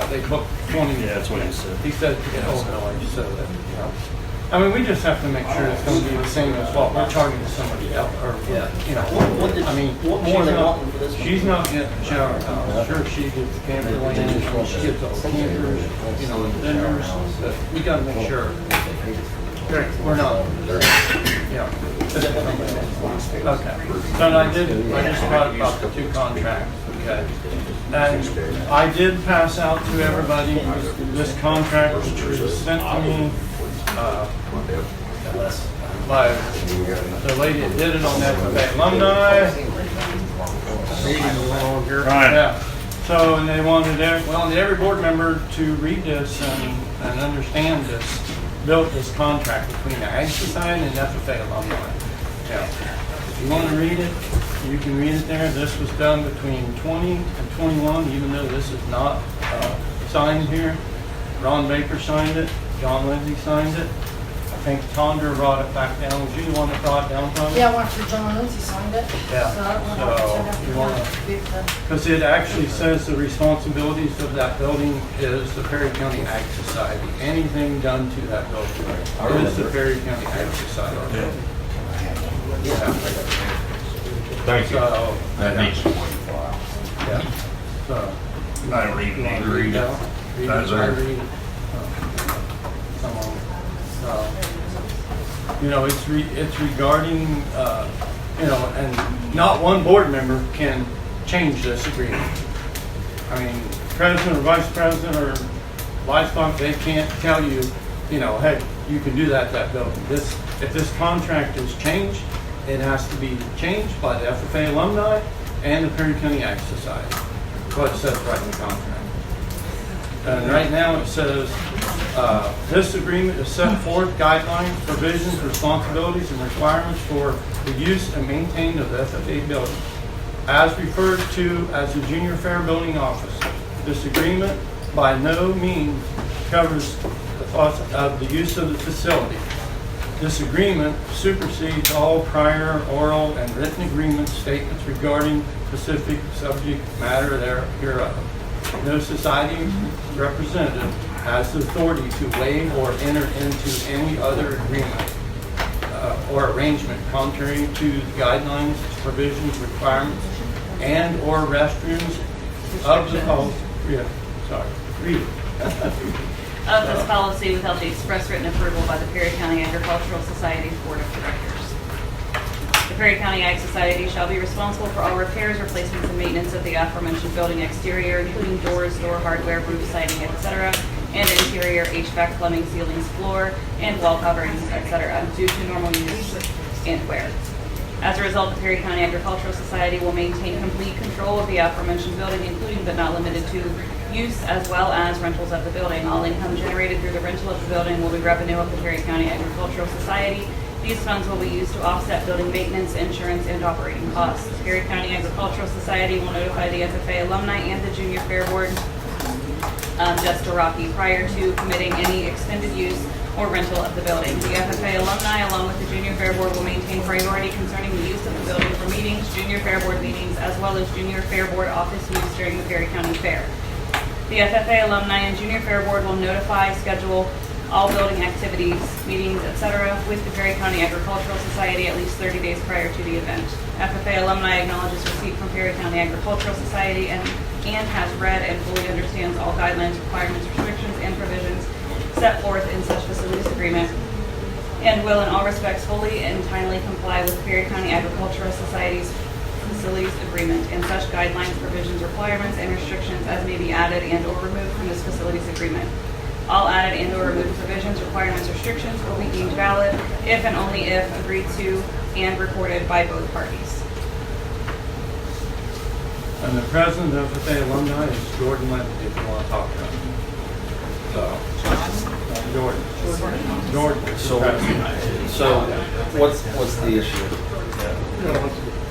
They booked 20. Yeah, that's what he said. He said to Illinois, so that, you know. I mean, we just have to make sure it's going to be the same as what we're charging to somebody else, or, you know. I mean, what more she's they not, wanting for this one? she's not getting the shower house. Sure, she gets the camper land, she gets all the campers, you know, and vendors, but we got to make sure. We're not, yeah. This is somebody else. Okay. So I just brought about the 2 contracts, okay? And I did pass out to everybody this contract, which was sent to me by the lady that did it on FFA alumni. Right. Yeah. So, and they wanted every board member to read this and understand this, built this contract between the Ag Society and FFA alumni. Yeah. If you want to read it, you can read it there. This was done between 20 and 21, even though this is not signed here. Ron Baker signed it. John Lindsay signed it. I think Tondra brought it back down. Was you the one that brought it down, Tondra? Yeah, I went through John Lindsay signed it. Yeah. So I don't know So, if you it's wanna- Because it actually says the responsibilities of that building is the Perry County Ag Society. Anything done to that building is the Perry County Ag Society. Yeah. Thank you. So, That makes it yeah. So. I read it. You want to Read it. Read it. That's I there. read it. Come on. So, you know, it's regarding, you know, and not one board member can change this agreement. I mean, president or vice president or livestock, they can't tell you, you know, hey, you can do that building. If this contract is changed, it has to be changed by the FFA alumni and the Perry County Ag Society. That's what it says right in the contract. And right now it says, this agreement is set forth guidelines, provisions, responsibilities, and requirements for the use and maintaining of the FFA building, as referred to as the Junior Fair Building Office. This agreement by no means covers the cost of the use of the facility. This agreement supersedes all prior oral and written agreement statements regarding specific subject matter hereof. No society representative has the authority to waive or enter into any other agreement or arrangement contrary to the guidelines, provisions, requirements, and or restrooms of the policy. Yeah, sorry. Read it. Of this policy without the express written approval by the Perry County Agricultural Society's Board of Directors. The Perry County Ag Society shall be responsible for all repairs, replacements, and maintenance of the aforementioned building exterior, including doors, door hardware, roof siding, etc., and interior HVAC, plumbing, ceilings, floor, and wall coverings, etc., due to normal use and wear. As a result, the Perry County Agricultural Society will maintain complete control of the aforementioned building, including but not limited to use as well as rentals of the building. All income generated through the rental of the building will be revenue of the Perry County Agricultural Society. These funds will be used to offset building maintenance, insurance, and operating costs. The Perry County Agricultural Society will notify the FFA alumni and the Junior Fair Board, Jessica Rocky, prior to committing any extended use or rental of the building. The FFA alumni, along with the Junior Fair Board, will maintain priority concerning the use of the building for meetings, Junior Fair Board meetings, as well as Junior Fair Board office use during the Perry County Fair. The FFA alumni and Junior Fair Board will notify, schedule all building activities, meetings, etc. with the Perry County Agricultural Society at least 30 days prior to the event. FFA alumni acknowledges receipt from Perry County Agricultural Society and has read and fully understands all guidelines, requirements, restrictions, and provisions set forth in such facilities agreement, and will in all respects fully and timely comply with Perry County Agricultural Society's facilities agreement and such guidelines, provisions, requirements, and restrictions as may be added and or removed from this facilities agreement. All added and or removed provisions, requirements, restrictions will be deemed valid if and only if agreed to and recorded by both parties. And the president of FFA alumni is Jordan Lindsay, if you want to talk to him. So, Jordan. So what's the issue?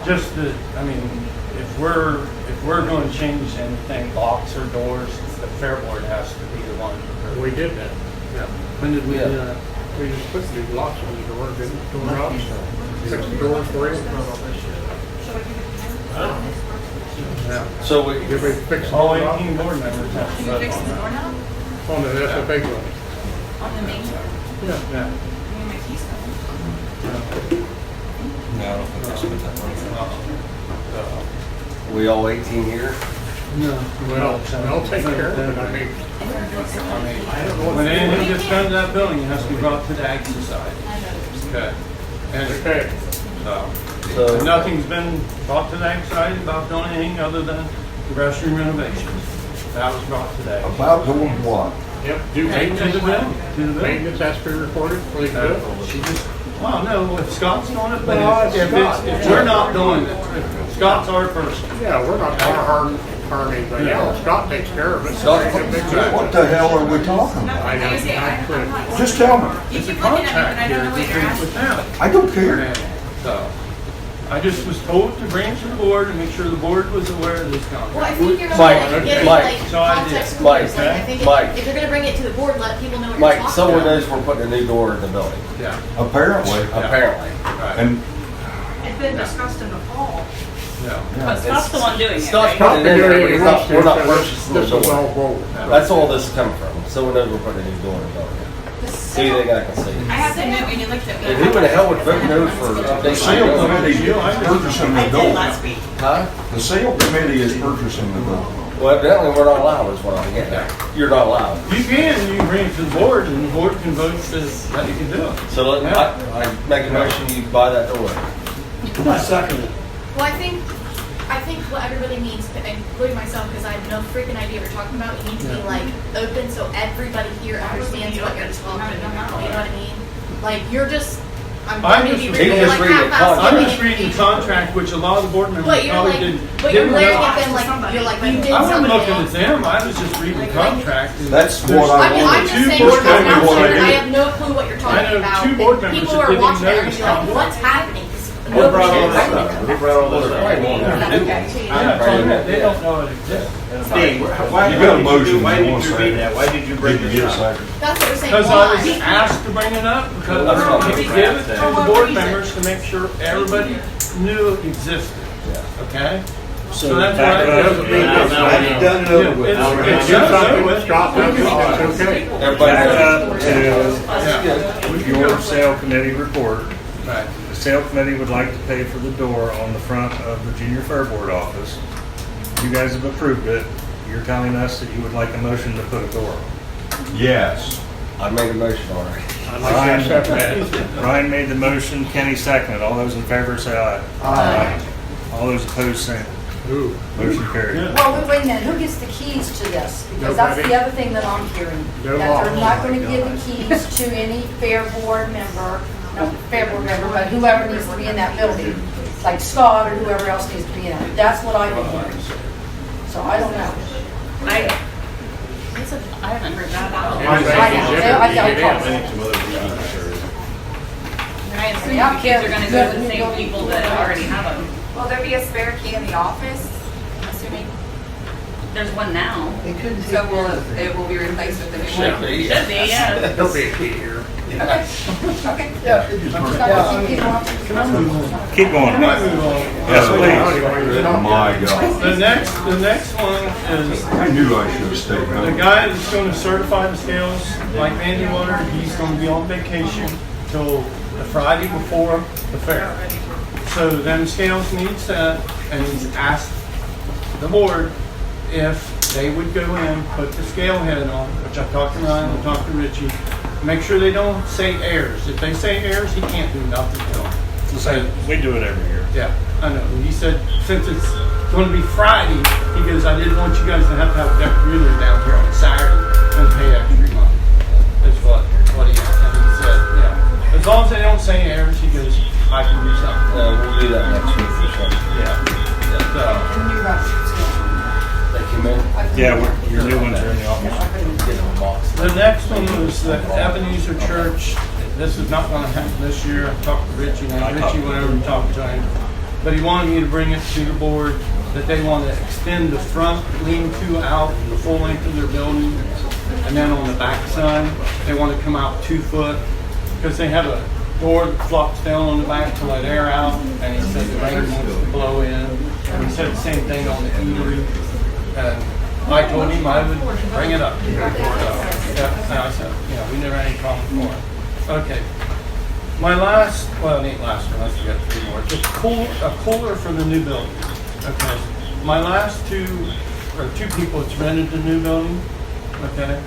Just that, I mean, if we're going to change anything, locks or doors, the fair board has to be the one. We did that. Yeah. When did we do that? We just put these locks on the door, didn't we? Door locks. Fix the doors for you. Yeah. So we Did we fix the All door lock? 18 board members have to Can you vote fix on the that. doorknob? On the SFA building. On the main door? Yeah. Yeah. Give me my keys. No, I don't think that's what that So, we all 18 here? no. Well, I'll take care of it. I mean, When anything gets done to that building, it has to be brought to the Ag Society. Okay. And okay. so nothing's been brought to the Ag Society about doing anything other than the restroom renovations. That was brought today. About doing what? Yep. Do To the maintenance. building. To the building. Maintenance has to be recorded for the good. She just, well, no, if Scott's doing it, but Well, if Scott. we're not doing it, if Scott's our person. Yeah, we're not gonna harm anybody else. Scott takes care of it. Scott, What the hell are we talking about? I know. I'm not. Just tell me. You It's a keep looking at me, but contract I don't here know what you're between asking. with them. I don't care. So, I just was told to bring it to the board and make sure the board was aware of this Well, I contract. think you're Mike, gonna give Mike. like So I did. context to Mike, words. Like, I think Mike. if you're gonna bring it to the board, let people know what Mike, you're talking someone about. knows we're putting a new door in the building. Yeah, Apparently. Apparently. right, And It's been discussed in the fall. yeah. But Scott's the one doing it, Scott's right? putting it in there, but He it's wants not, we're not to, purchasing the this is all door. gold. That's all this is coming from. Someone knows we're putting a new door in the building. So you think I can see? I have to admit, when you looked at me. And who in the hell would vote no for the sale committee is purchasing the I did gold. last week. Huh? The sale committee is purchasing the gold. Well, evidently we're not allowed is what I'm getting at. You're not allowed. You can bring it to the board and the board can vote that you can do it. So let, I make a motion, you buy that door. I second it. Well, I think what everybody needs, including myself, because I have no freaking idea what you're talking about, you need to be like open so everybody here understands what you're talking about. You know what I mean? Like you're just, I'm I'm maybe just reading reading like the half-assed I'm giving just reading the information. contract, which a lot of the board members But you're probably like, didn't. but you're didn't glaring know. at them like you're like you did I wasn't somebody looking else. at them, I was just reading the contract. and That's there's- what I mean, I'm just Two saying, board we're members not what I here, did. I have no clue what you're I talking know about. two board And members people that are didn't watching know it and this be like, contract. what's happening? 'Cause Who brought all this up? Who brought all this up? They don't know it exists. Steve, why You got a motion, why you did want you a read second? that? Why did you bring Did you this get a up? second? That's what we're saying. Because I was Why? asked to bring it up, because That's what we we give it to said. the board members to make sure everybody knew it existed, okay? So that's why. back up. It's done and over with. It's Do done something with. with Scott, that's okay. Back up Yeah. to your sale committee report. Right. The sale committee would like to pay for the door on the front of the junior fair board office. You guys have approved it. You're telling us that you would like a motion to put a door on. Yes. I made a motion already. I'd like to accept that. Ryan made the motion, Kenny seconded. All those in favor say aye. Aye. All those opposed say Ooh. motion carried. Well, wait a minute, who gets the keys to this? Because that's the Nobody. other thing that I'm hearing. No That law. they're not gonna give the keys to any fair board member, not fair board member, but whoever needs to be in that building. Like Scott or whoever else needs to be in it. That's what I've been hearing. So I don't know. I haven't heard that at all. I got a call. And I assume the kids are gonna go to the same people that already have them. Will there be a spare key in the office? I'm assuming. There's one now. So it will be replaced with the new one? Should be, yeah. There'll be a key here. Okay. Okay. Keep going. Can I move on? Yes, please. Oh my God. The next one is I knew I should have stayed the home. guy that's going to certify the scales, like Andy Water, he's going to be on vacation till the Friday before the fair. So them scales need set, and he's asked the board if they would go in, put the scale head on, which I talked to Ryan, I talked to Richie, make sure they don't say errors. If they say errors, he can't do nothing to them. We do it every year. Yeah, I know. He said, since it's going to be Friday, he goes, I didn't want you guys to have that ruler down here on Saturday and pay extra money. That's what he said, yeah. As long as they don't say errors, he goes, I can do something. We'll do that next week for sure. They came in. Yeah, your new ones are in the office. Get them a box. The next one was the Ebenezer Church. This is not going to happen this year. I talked to Richie, and Richie went over and talked to him. But he wanted me to bring it to the board that they want to extend the front lean-to out the full length of their building. And then on the back side, they want to come out 2 foot because they have a door that flops down on the back to let air out. And he said the rain wants to blow in. And he said the same thing on the eatery. And I told him I would bring it up. Yeah, and I said, we never had any problem for it. Okay. My last, well, it ain't last one, I still got 3 more. Just a cooler for the new building. Okay. My last two people that's rented the new building, okay,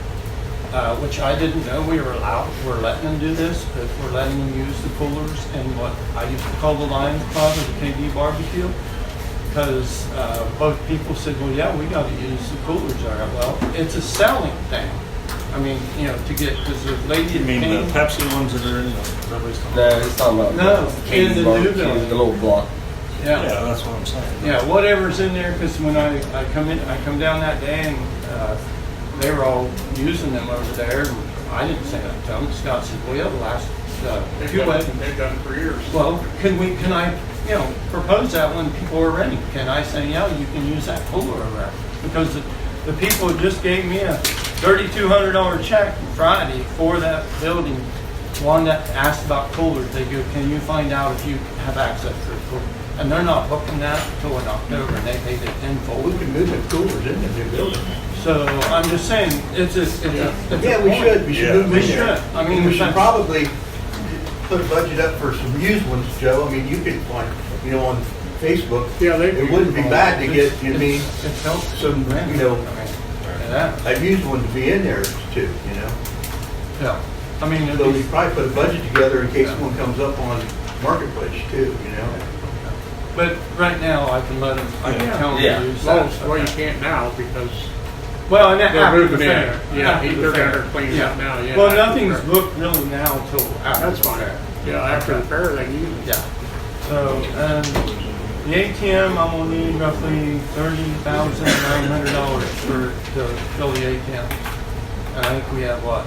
which I didn't know we're letting them do this, but we're letting them use the coolers in what I used to call the Lions Club or the KD barbecue. Because both people said, well, yeah, we got to use the coolers there. Well, it's a selling thing. I mean, to get, because the lady You mean came, the Pepsi ones that are in the, nobody's talking No, he's talking about No, in the new building. the little block. Yeah, that's what I'm saying. Yeah, whatever's in there, because when I come down that day and they were all using them over there, and I didn't say that to them. Scott said, well, yeah, the last 2 weddings. They've done it for years. Well, can I propose that when people are ready? Can I say, yeah, you can use that cooler over there? Because the people just gave me a $3,200 check Friday for that building. One that asked about coolers, they go, can you find out if you have access to a cooler? And they're not booking that until in October, and they paid it in full. We can move the coolers in the new building. So I'm just saying, it's a Yeah, we should. We should move We in there. should. I mean, we should that's- probably put a budget up for some used ones, Joe. I mean, you could find, on Facebook. Yeah, it wouldn't be bad to get, It helps some, yeah. a used one to be in there too, Yeah. I mean, it'd So be- we probably put a budget together in case one comes up on Marketplace too, But right now, I can let them, I can tell them to use Well, that. well, you can't now because Well, and they're after the moving in. fair. Yeah, After the they're fair. gonna clean it up now, yeah. Well, after the nothing's fair. booked really now until after That's the fine. fair. Yeah, after the fair, they can use it. Yeah. So, the ATM, I'm gonna need roughly $30,900 to fill the ATM. And I think we have what?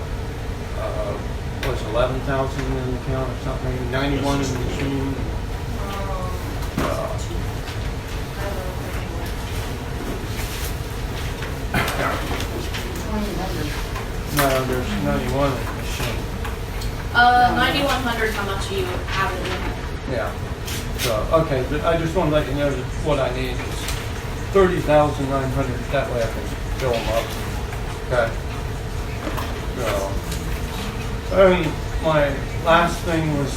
Was 11,000 in the account or something, 91 in the machine. No, there's 91 in the machine. 9,100 how much you have it in. Yeah. So, okay, but I just want to let you know that what I need is 30,900. That way I can fill them up. Okay. So, my last thing was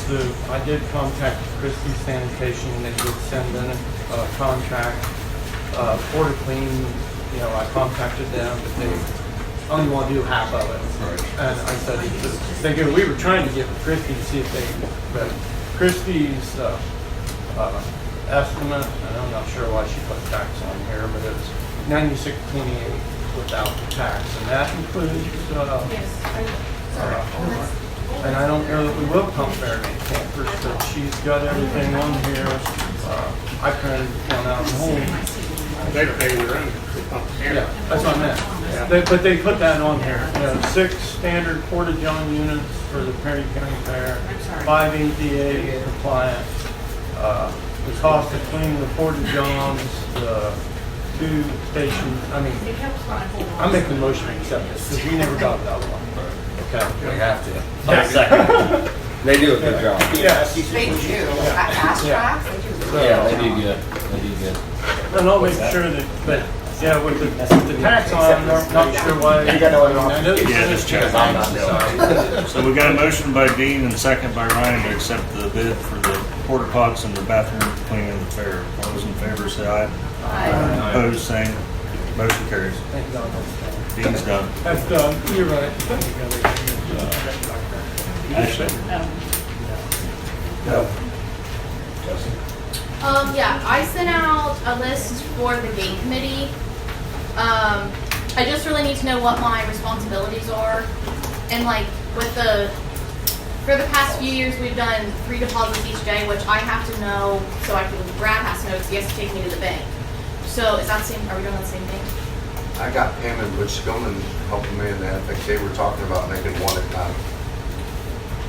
I did contact Christie Sanitation, and they did send in a contract. Porta Clean, I contacted them, but they only want to do half of it. Right. And I said, we were trying to get with Christie to see if but Christie's estimate, and I'm not sure why she put tax on here, but it's $96.28 without the tax, and that includes, and I don't know that we will pump Fairgate campers, but she's got everything on here. I printed one out at home. They pay their own. Yeah, that's what I meant. Yeah. But they put that on here. 6 standard Porta-John units for the Perry County Fair, 5 EPA compliant. The cost to clean the Porta-Johns, the 2 stations. I'm making a motion to accept this because we never got that one. Okay. We have to. I'll second. They do a good job. Yes. They do. At Fast Track, they do. Yeah, they do good. They do good. And I'll make sure that, with the tax on, I'm not sure why. I know Yeah, just check. So we got a motion by Dean and a second by Ryan to accept the bid for the porta pots and the bathroom cleaning of the fair. All those in favor say aye. Aye. Opposed, same. Motion carries. Thank God. Dean's done. That's done. You're right. No. Yeah, I sent out a list for the gate committee. I just really need to know what my responsibilities are. And for the past few years, we've done 3 deposits each day, which I have to know, Brad has to know because he has to take me to the bank. So is that the same, are we doing the same thing? I got Pam and Butch Skillman helping me in that. I think they were talking about making one at a time.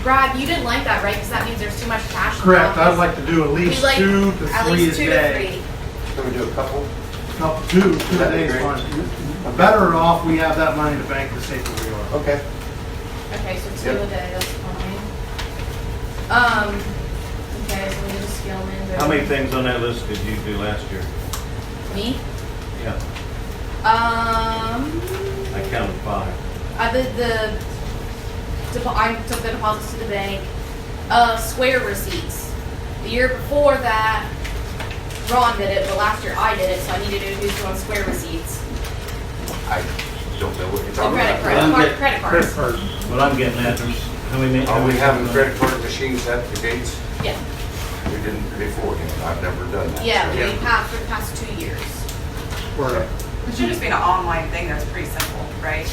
Brad, you didn't like that, right? Because that means there's too much cash. in the Correct, I'd office. like to do at least We like 2 to 3 at a least 2 to day. 3. Can we do a couple? No, 2 a day is fine. The better off we have that money in the bank, the safer we are. Okay. Okay, so 2 Yep. a day, that's fine. Okay, so we need to scale in. How many things on that list did you do last year? Me? Yeah, I counted 5. I did I took the deposits to the bank. Square receipts. The year before that, Ron did it, but last year I did it, so I need to do who's doing square receipts. I don't know what you're So talking credit about. credit cards. What I'm getting at is, how many? Are we having credit card machines at the gates? Yeah, We didn't beforehand. I've never done that. yeah, so- we have for the past 2 years. It should just be an online thing that's pretty simple, right?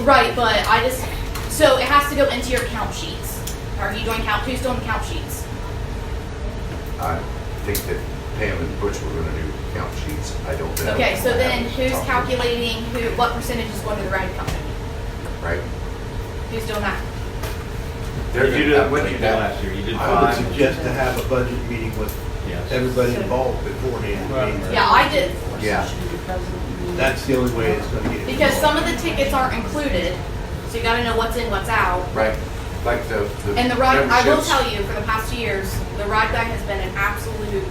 Right, but so it has to go into your count sheets. Are you doing who's doing the count sheets? I think that Pam and Butch were gonna do count sheets. I don't know. Okay, so then who's Talking. calculating what percentage is going to the right company? Right? Who's doing that? They're Did you gonna do, have what to did you take do that. last year? You did I would 5? suggest to have a budget meeting with Yes. everybody involved beforehand. Right. Yeah, I did. Yeah. That's the only way it's gonna get. Because some of the tickets aren't included, so you gotta know what's in, what's out. Right. Like the And the ride, I will memberships. tell you, for the past 2 years, the ride guy has been an absolute,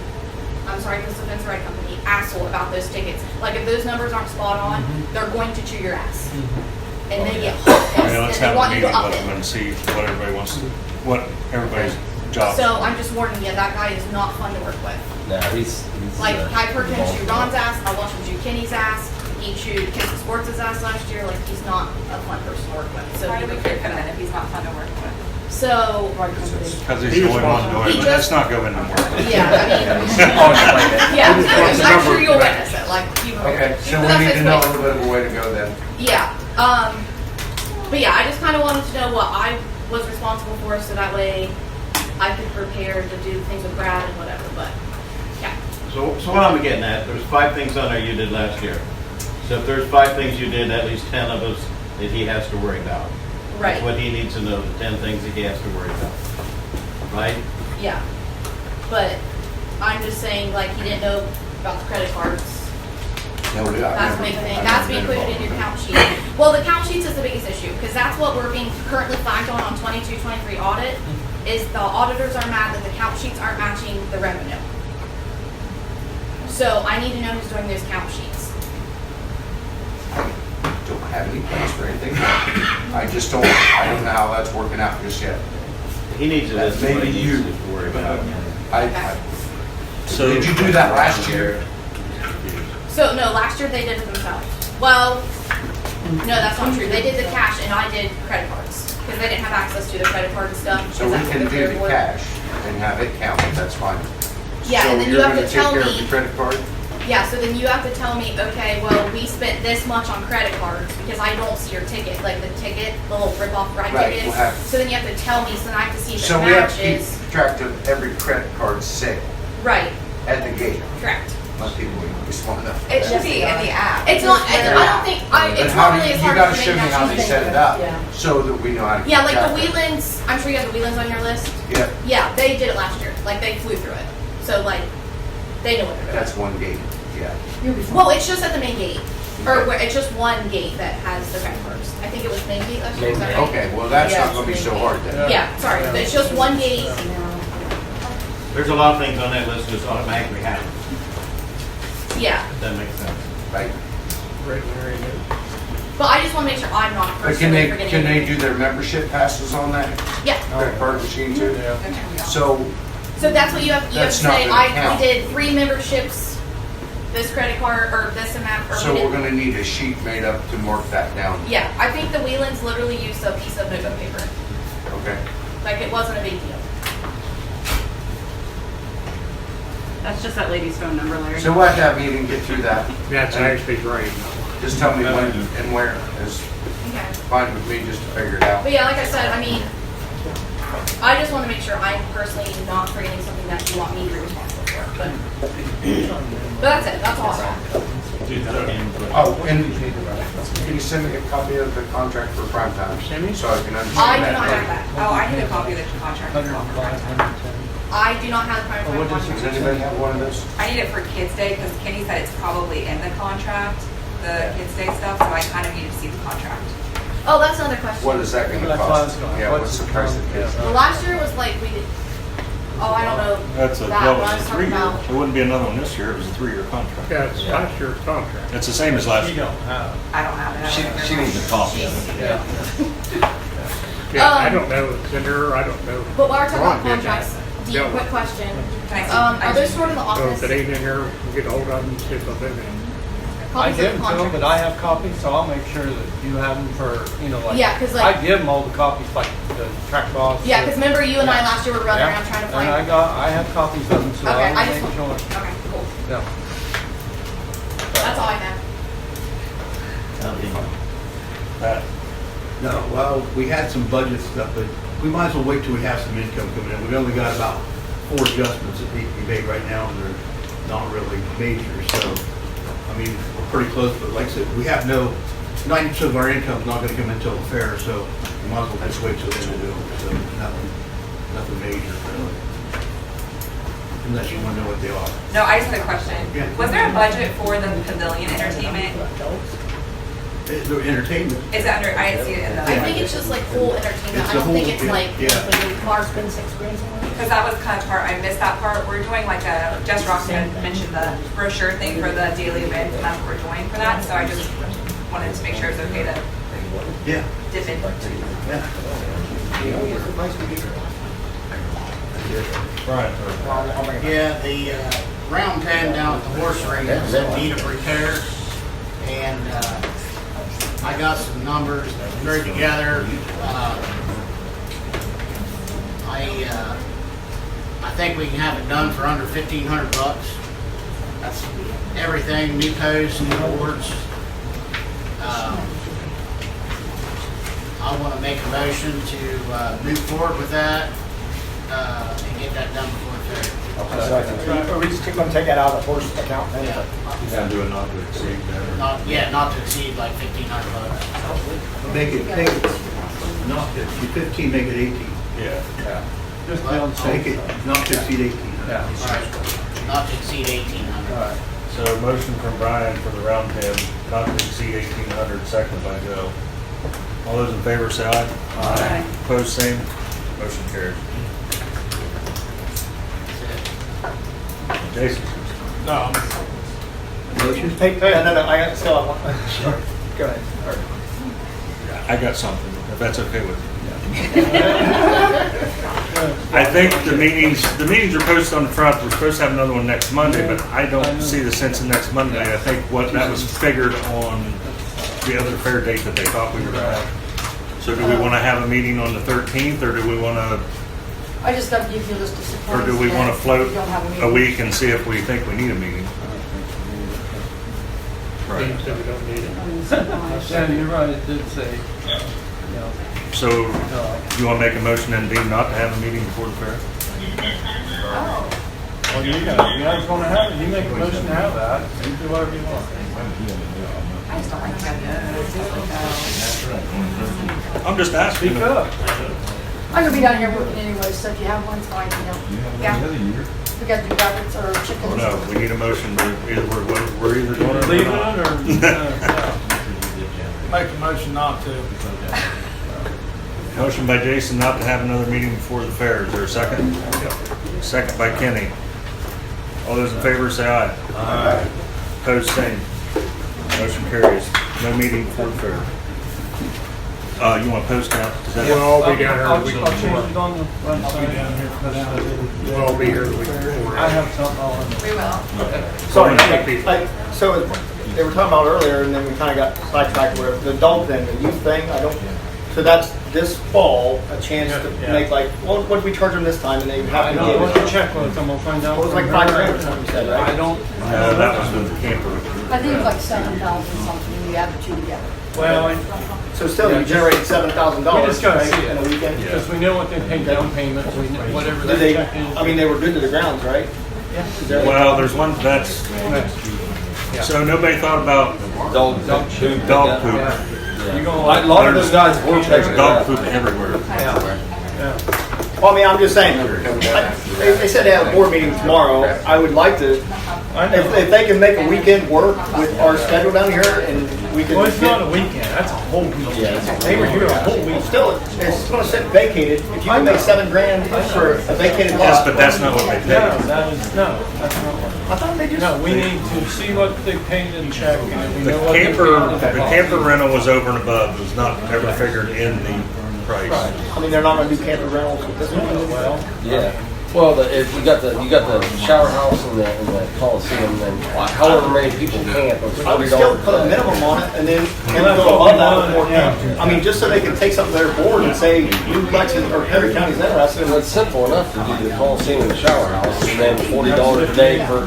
I'm sorry, this offense ride company, asshole about those tickets. Like, if those numbers aren't spot on, they're going to chew your ass. And they get hot, Yeah, and let's they have a want you meeting to up with them it. and see what everybody wants, what everybody's job. So I'm just warning you, that guy is not fun to work with. No, he's Like, I've heard him chew Ron's ass, I watched him chew Kenny's ass, he chewed Kinsey Sports' ass last year, like, he's not a fun person to work with, so Why be do we prepared pick for him then that. if he's not fun to work with? So, Because he's the only one doing He it. just- Let's not go into more. yeah, I mean, yeah, I'm sure you'll witness it, like, you. Okay, so but we that's need to know a what's little bit of a way to go then. Yeah, but yeah, I just kind of wanted to know what I was responsible for, so that way I could prepare to do things with Brad and whatever, but, yeah. So what I'm getting at, there's 5 things on there you did last year. So if there's 5 things you did, at least 10 of us that he has to worry about. Right. That's what he needs to know, the 10 things that he has to worry about. Right? Yeah, but I'm just saying, like, he didn't know about the credit cards. No, we got That's the big thing. That's being included in your count sheet. Well, the count sheets is the biggest issue, because that's what we're being currently flagged on 22, 23 audit, is the auditors are mad that the count sheets aren't matching the revenue. So I need to know who's doing those count sheets. Don't have any plans for anything. I don't know how that's working out just yet. He needs a list of what Maybe he you. needs to worry about. So did you do that last year? So, no, last year they did it themselves. Well, no, that's not true. They did the cash and I did credit cards, because they didn't have access to the credit card and stuff. So we can do the cash and have it counted, that's fine. Yeah, and then you have to tell So you're gonna me- take care of the credit card? Yeah, so then you have to tell me, okay, well, we spent this much on credit cards, because I don't see your ticket, like the ticket, the little rip-off ride Right, tickets. we'll have- So then you have to tell me, so then I have to see if So it we have to keep matches. track of every credit card sale Right, at the gate. correct. Most people would be smart enough. It should be in the app. It's not, I don't think, But it's how not do really you as hard gotta as show they me make how that. they set it up, so that we know how to keep Yeah, like track the of it. Whelan's, I'm sure you have the Whelan's on your list. Yeah, Yeah, they did it last year. Like, they flew through it. So, like, they know what they're doing. that's one gate, yeah. Well, it's just at the main gate. Or where, it's just one gate that has the credit cards. I think it was main gate last year, is that right? Okay, well, that's Yeah, not gonna be it's so main hard gate. then. Yeah, sorry, but it's just one gate. There's a lot of things on that list that just automatically happen. Yeah, If that makes sense. Right. but I just want to make sure I'm not But can personally forgetting. they anything. do their membership passes on that Yeah. credit card machine too? So, So that's what you have to That's say. not gonna count. We did 3 memberships, this credit card, or this amount, or so we we're did. gonna need a sheet made up to mark that down, Yeah, I think the Whelan's literally used a piece of notebook paper. okay? Like, it wasn't a big deal. That's just that lady's phone number, Larry. So we'll have to have a meeting, get through that. That's actually right. Just tell me when and where is Okay. fine with me just to figure it out. But yeah, like I said, I mean, I just want to make sure I'm personally not forgetting something that you want me to be responsible for. But that's it. That's all I have. Oh, and can you send me a copy of the contract for prime time? So I can understand I that. do not have that. Oh, I need a copy of the contract. as well for prime time. I do not have the prime time Does contract. anybody have one of those? I need it for Kids Day, because Kenny said it's probably in the contract, the Kids Day stuff, so I kind of need to see the contract. Oh, that's another question. What is that gonna That's why I was cost? going, Yeah, what's the price of kids? Well, last year was like we did. Oh, I don't know. That's a, that that one I was was a talking 3-year. about. It wouldn't be another one this year, it was a 3-year contract. Yeah, it's last year's contract. It's the same as last You year. don't have. I don't have it. She needs a copy of it. Yeah, I Um, don't know if it's in there, I don't know. But while we're talking about Ron did that. contracts, Dean, Yeah. quick question. Can I see? Are those stored in the So office? if it ain't in there, we'll get hold of them and see if they'll do it. I Copies of give the them to them, but contracts? I have copies, so I'll make sure that you have them for, like. Yeah, 'cause, like- I give them all the copies, like the track boss. Yeah, because remember you and I Yeah. last year were running Yeah. around trying to And find. I have copies of them, so Okay, I I'll just make want. sure. Okay, cool. Yeah. That's all I have. That, No, well, we had some budget stuff, but we might as well wait till we have some income coming in. We've only got about 4 adjustments that need to be made right now, and they're not really major, so, I mean, we're pretty close, but like I said, we have 90% of our income's not gonna come in until the fair, so we might as well just wait till then to do it, so nothing major, really. Unless you wanna know what they are. No, I just had a question. Yeah. Was there a budget for the pavilion entertainment? The entertainment, Is it under, I didn't see it in I the, think it's just like full entertainment. It's I the don't think whole- it's like. yeah. Car spend $6 grand somewhere. because that was kind of part, I missed that part. We're doing like a, Jess Roxton mentioned the brochure thing for the daily event, and that's what we're doing for that, so I just wanted to make sure it's okay to yeah, dip in. yeah. right, Yeah, the round pen down at the horse ring is in need of repair, and I got some numbers very together. I think we can have it done for under $1,500. That's everything, new posts, new boards. I want to make a motion to move forward with that and get that done before the fair. Are we just gonna take that out of the horse account then? Yeah. you gotta do it not to exceed that. Not to exceed like $1,500. Make it, not 15, make it 18. Yeah. Just be on the Make safe it side. not to exceed 18. Yeah. Right. Not to exceed 1,800. So a motion from Brian for the round tab, not to exceed 1,800, seconded by Joe. All those in favor say aye. Aye. Opposed, same. Motion carries. Jason? No. Hey, no, I got, still have one. Sure. Go ahead. All right. I got something, if that's okay with you. I think the meetings are posted on the front. We're supposed to have another one next Monday, but I don't see the sense in next Monday. I think that was figured on the other fair date that they thought we were going to have. So do we want to have a meeting on the 13th, or do we want to, I just got to give you a list of supplies. or do we want to float We don't have a meeting. week and see if we think we need a meeting? Dean said we don't need it. Yeah, you're right, it did say, So you want to make a motion and Dean not to have a meeting before the fair? well, you guys want to have it, you make a motion to have that, you do whatever you want. I'm just asking. Speak up. I'm gonna be down here working anyway, so if you have one, it's fine, you know. Yeah. We got to do rabbits or chickens. Oh, no, we need a motion. We're either doing it or Leave it not. or, make a motion not to. Motion by Jason not to have another meeting before the fair. Is there a second? Second by Kenny. All those in favor say aye. Aye. Opposed, same. Motion carries. No meeting before the fair. You want to post that? Is that Well, I'll be down here I'll the week change before. it on the website. I'll be down here for that. We'll all be here the week before. I have something on. We will. Sorry, Okay. so they were talking about earlier, and then we kind of got sidetracked where the dog thing, the youth thing, so that's this fall, a chance to make like, what did we charge them this time, and they have I to know, give what's the it. check with them, we'll find out. Well, it was like $5,000 or something you said, right? I don't. No, that was with the camper. I think it's like 7,000 something, when you add the two together. Well, So still, you generated $7,000 we just gotta see in a it, weekend? because we know what they paid down payment, we know whatever Did that they, check is. I mean, they were good to the grounds, right? Yeah. Well, there's one that's, so nobody thought about Dog poop. You gonna A like. lot of those guys were There's taking dog that. poop everywhere. Well, I mean, I'm just saying, they said they have a board meeting tomorrow. I would like to, if they can make a weekend work with our schedule down here and we can. Well, it's not a weekend, that's a whole weekend. They were here a whole week. Still, it's gonna sit vacated. If you can make $7,000 for a vacated lot. Yes, but that's not what they No, paid. that's not what. I thought they just. No, we need to see what they paid in check, and if we The know what they paid. the camper rental was over and above. It was not ever figured in the price. I mean, they're not gonna do camper rentals with this one. Well, Yeah. Well, if you got the shower house and the Coliseum, then however many people camp, it's I would still $40 put a a day. minimum on it and then go above that with more camp. I mean, just so they can take something to their board and say, New Lexington or Perry County's interested. Well, it's simple enough to do the Coliseum and the shower house, and then $40 a day per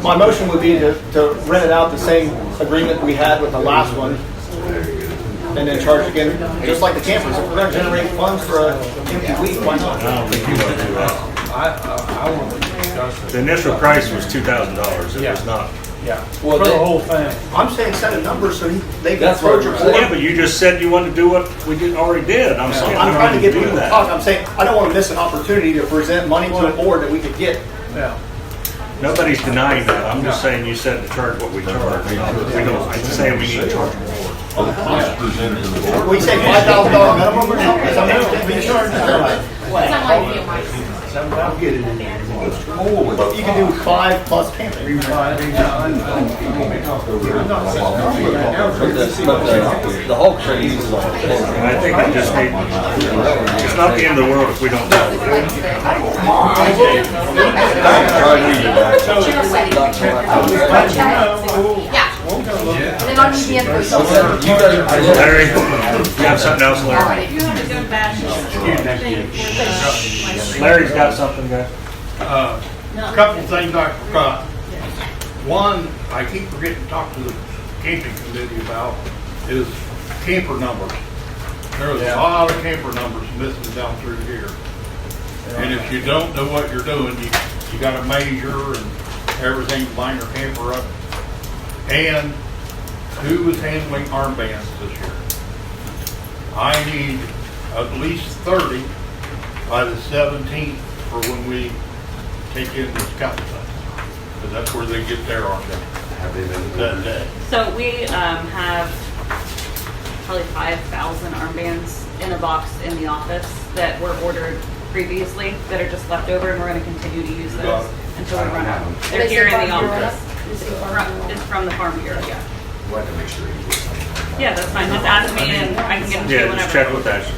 My motion would be to rent it out the same agreement we had with the last one, and then charge again, just like the campers. If we're gonna generate funds for an empty week, why not? I don't think you want to do that. I want to discuss it. The initial price was $2,000. It was not. Yeah, Well, for the they- whole thing. I'm saying set a number so they can That's approach what your we're board. Yeah, but you just said you wanted to do what we already did. I'm saying I'm we trying to don't get need people do to talk. that. I'm saying, I don't want to miss an opportunity to present money to a board that we could get. Yeah. Nobody's denying that. I'm just saying you said to charge what we charge. We don't, I'm saying we need to charge more. We say $5,000 minimum or something, is that what we charge? But you can do 5 plus camping. But the Hulk show uses all the And I think we just need, it's not the end of the world if we don't do it. Yeah. And then I'll need the info. Larry, you have something else, Larry? Larry's got something, guys. A couple of things I forgot. One, I keep forgetting to talk to the camping committee about is camper numbers. There's a lot of camper numbers missing down through here. And if you don't know what you're doing, you gotta measure and everything to line your camper up. And who is handling armbands this year? I need at least 30 by the 17th for when we take in the scout sites. Because that's where they get their armband. Have they been That day. So we have probably 5,000 armbands in a box in the office that were ordered previously that are just left over, and we're going to continue to use those until we run out. They're here in the office. It's from the Farm Bureau, yeah. We'll have to make sure you get some. Yeah, that's fine. Just ask me and I can get them to you Yeah, whenever. just check with Ashley.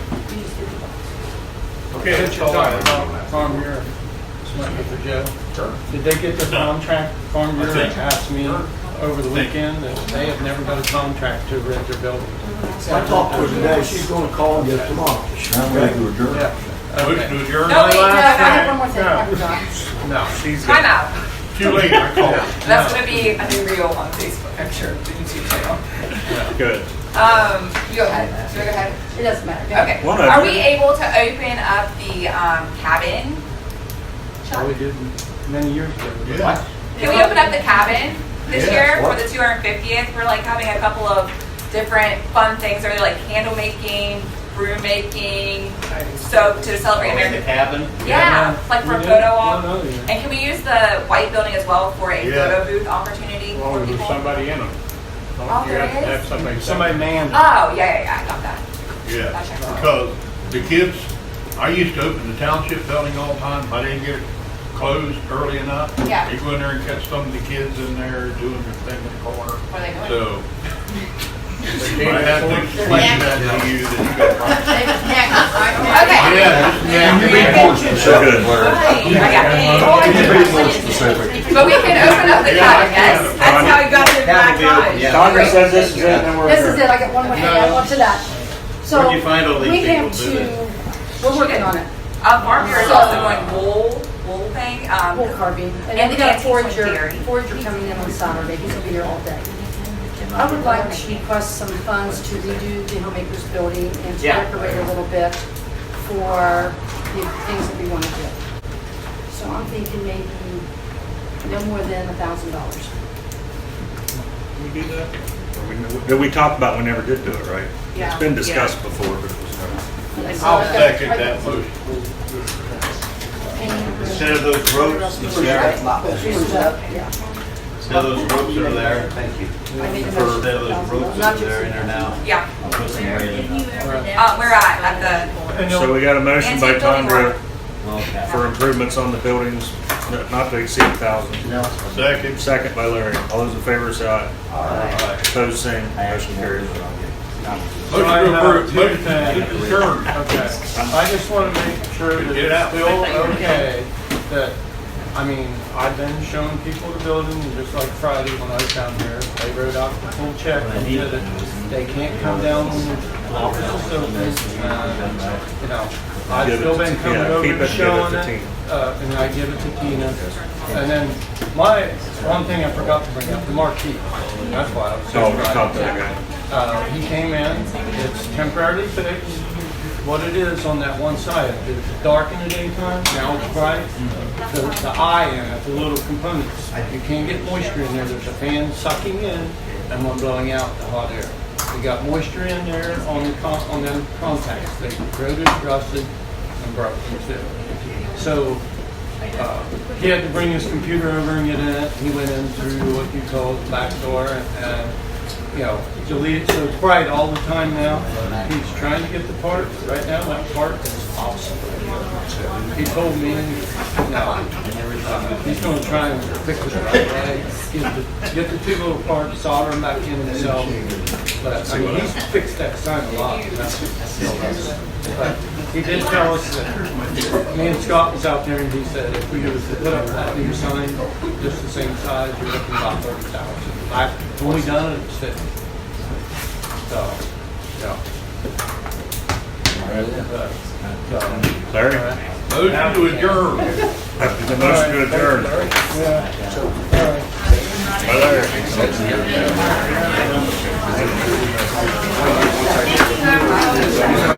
Okay, Since that's you're all I talking have. about Farm Bureau, this might be for Joe. Did they get the contract? Farm Bureau think- asked me over the weekend that they have never got a contract to rent their building. I talked to her today, she's gonna call you tomorrow. I'm ready to adjourn. Yeah. Motion to adjourn. No, wait, I no, have no, one more thing, I forgot. No. She's time out. Too late, I called. That's gonna be a new reel on Facebook, I'm sure, the YouTube channel. good. You go ahead, should I go ahead? It doesn't matter. Okay, One of are them. we able to open up the, cabin? How we did many years ago. Yeah. Can we open up the cabin this Yeah. year for the 250th? We're like having a couple of different fun things, or like candle making, brew making, soap to celebrate American. cabin? Yeah, like for a We did photo op. one other year. And can we use the white building as well for a Yeah. photo booth opportunity Well, for there's people? somebody in them. Oh, You there have to have is? somebody. Somebody manned it. Oh, yeah, I got that. Yeah, Gotcha. because the kids, I used to open the township building all the time. If I didn't get it closed early enough, Yeah. you go in there and catch some of the kids in there doing their thing in the corner. What are they doing? So, I have to explain that to you that you got. Okay. Yeah, just Can you be nag. more specific, Larry? Can you be more specific? But we can open up the cabin, yes? That's how he got his black eyes. Congress says this is it, and then we're. This is it, I got one more thing, I want to that. So, Where'd you find all these we have people doing to, we're working on it, Farm Bureau is also going wool thing. wool carving. And then And we the got a antiques like dairy. forager coming in on Saturday, he's gonna be here all day. I would like to request some funds to redo the Homemaker's building and to decorate a little bit for the things that we want to do. So I'm thinking maybe no more than $1,000. Can we do that? Did we talk about, we never did do it, right? Yeah. It's been discussed before, but it was never. I'll second that motion. Instead of those ropes, Yeah. instead of those ropes that are there, Thank you. I made a instead motion. of those ropes that are there in there now, Yeah, I'll put some railing. we're at the, So we got a motion by Antique building Tondra Okay. for improvements on the buildings, not to exceed 1,000. Second. Second by Larry. All those in favor say aye. Aye. Opposed, same. Motion carries. Motion to approve, motion to adjourn. Okay, I just want to make sure that Get it out. it's still okay, that, I mean, I've been showing people the building, and just like Friday when I was down here, they wrote out the full check and did it. They can't come down when the office is open, you know, I've Give it still to- been coming yeah, over keep and it, give it showing to it, Tina. and I give it to Tina. And then one thing I forgot to bring up, the marquee, that's why I was so Oh, we talked to that guy. he came in, it's temporarily fixed. What it is on that one side, it's dark in the daytime, now it's bright. The eye in it, the little components, you can't get moisture in there. There's a fan sucking in and one blowing out the hot air. We got moisture in there on them contacts. They corroded, rusted, and broke too. So he had to bring his computer over and get in it. He went in through what you call the back door and you know, delete it so it's bright all the time now. He's trying to get the part. Right now, that part is awesome. He told me, no, he's going to try and fix it right away. Get the two little parts, solder them back in himself. But I mean, he's fixed that sign a lot. But he did tell us that me and Scott was out there and he said if we were to put up that new sign, just the same size, you're looking about 30,000. When we done it, it's 50. So, yeah. Larry? Motion to adjourn. The motion to adjourn. By Larry.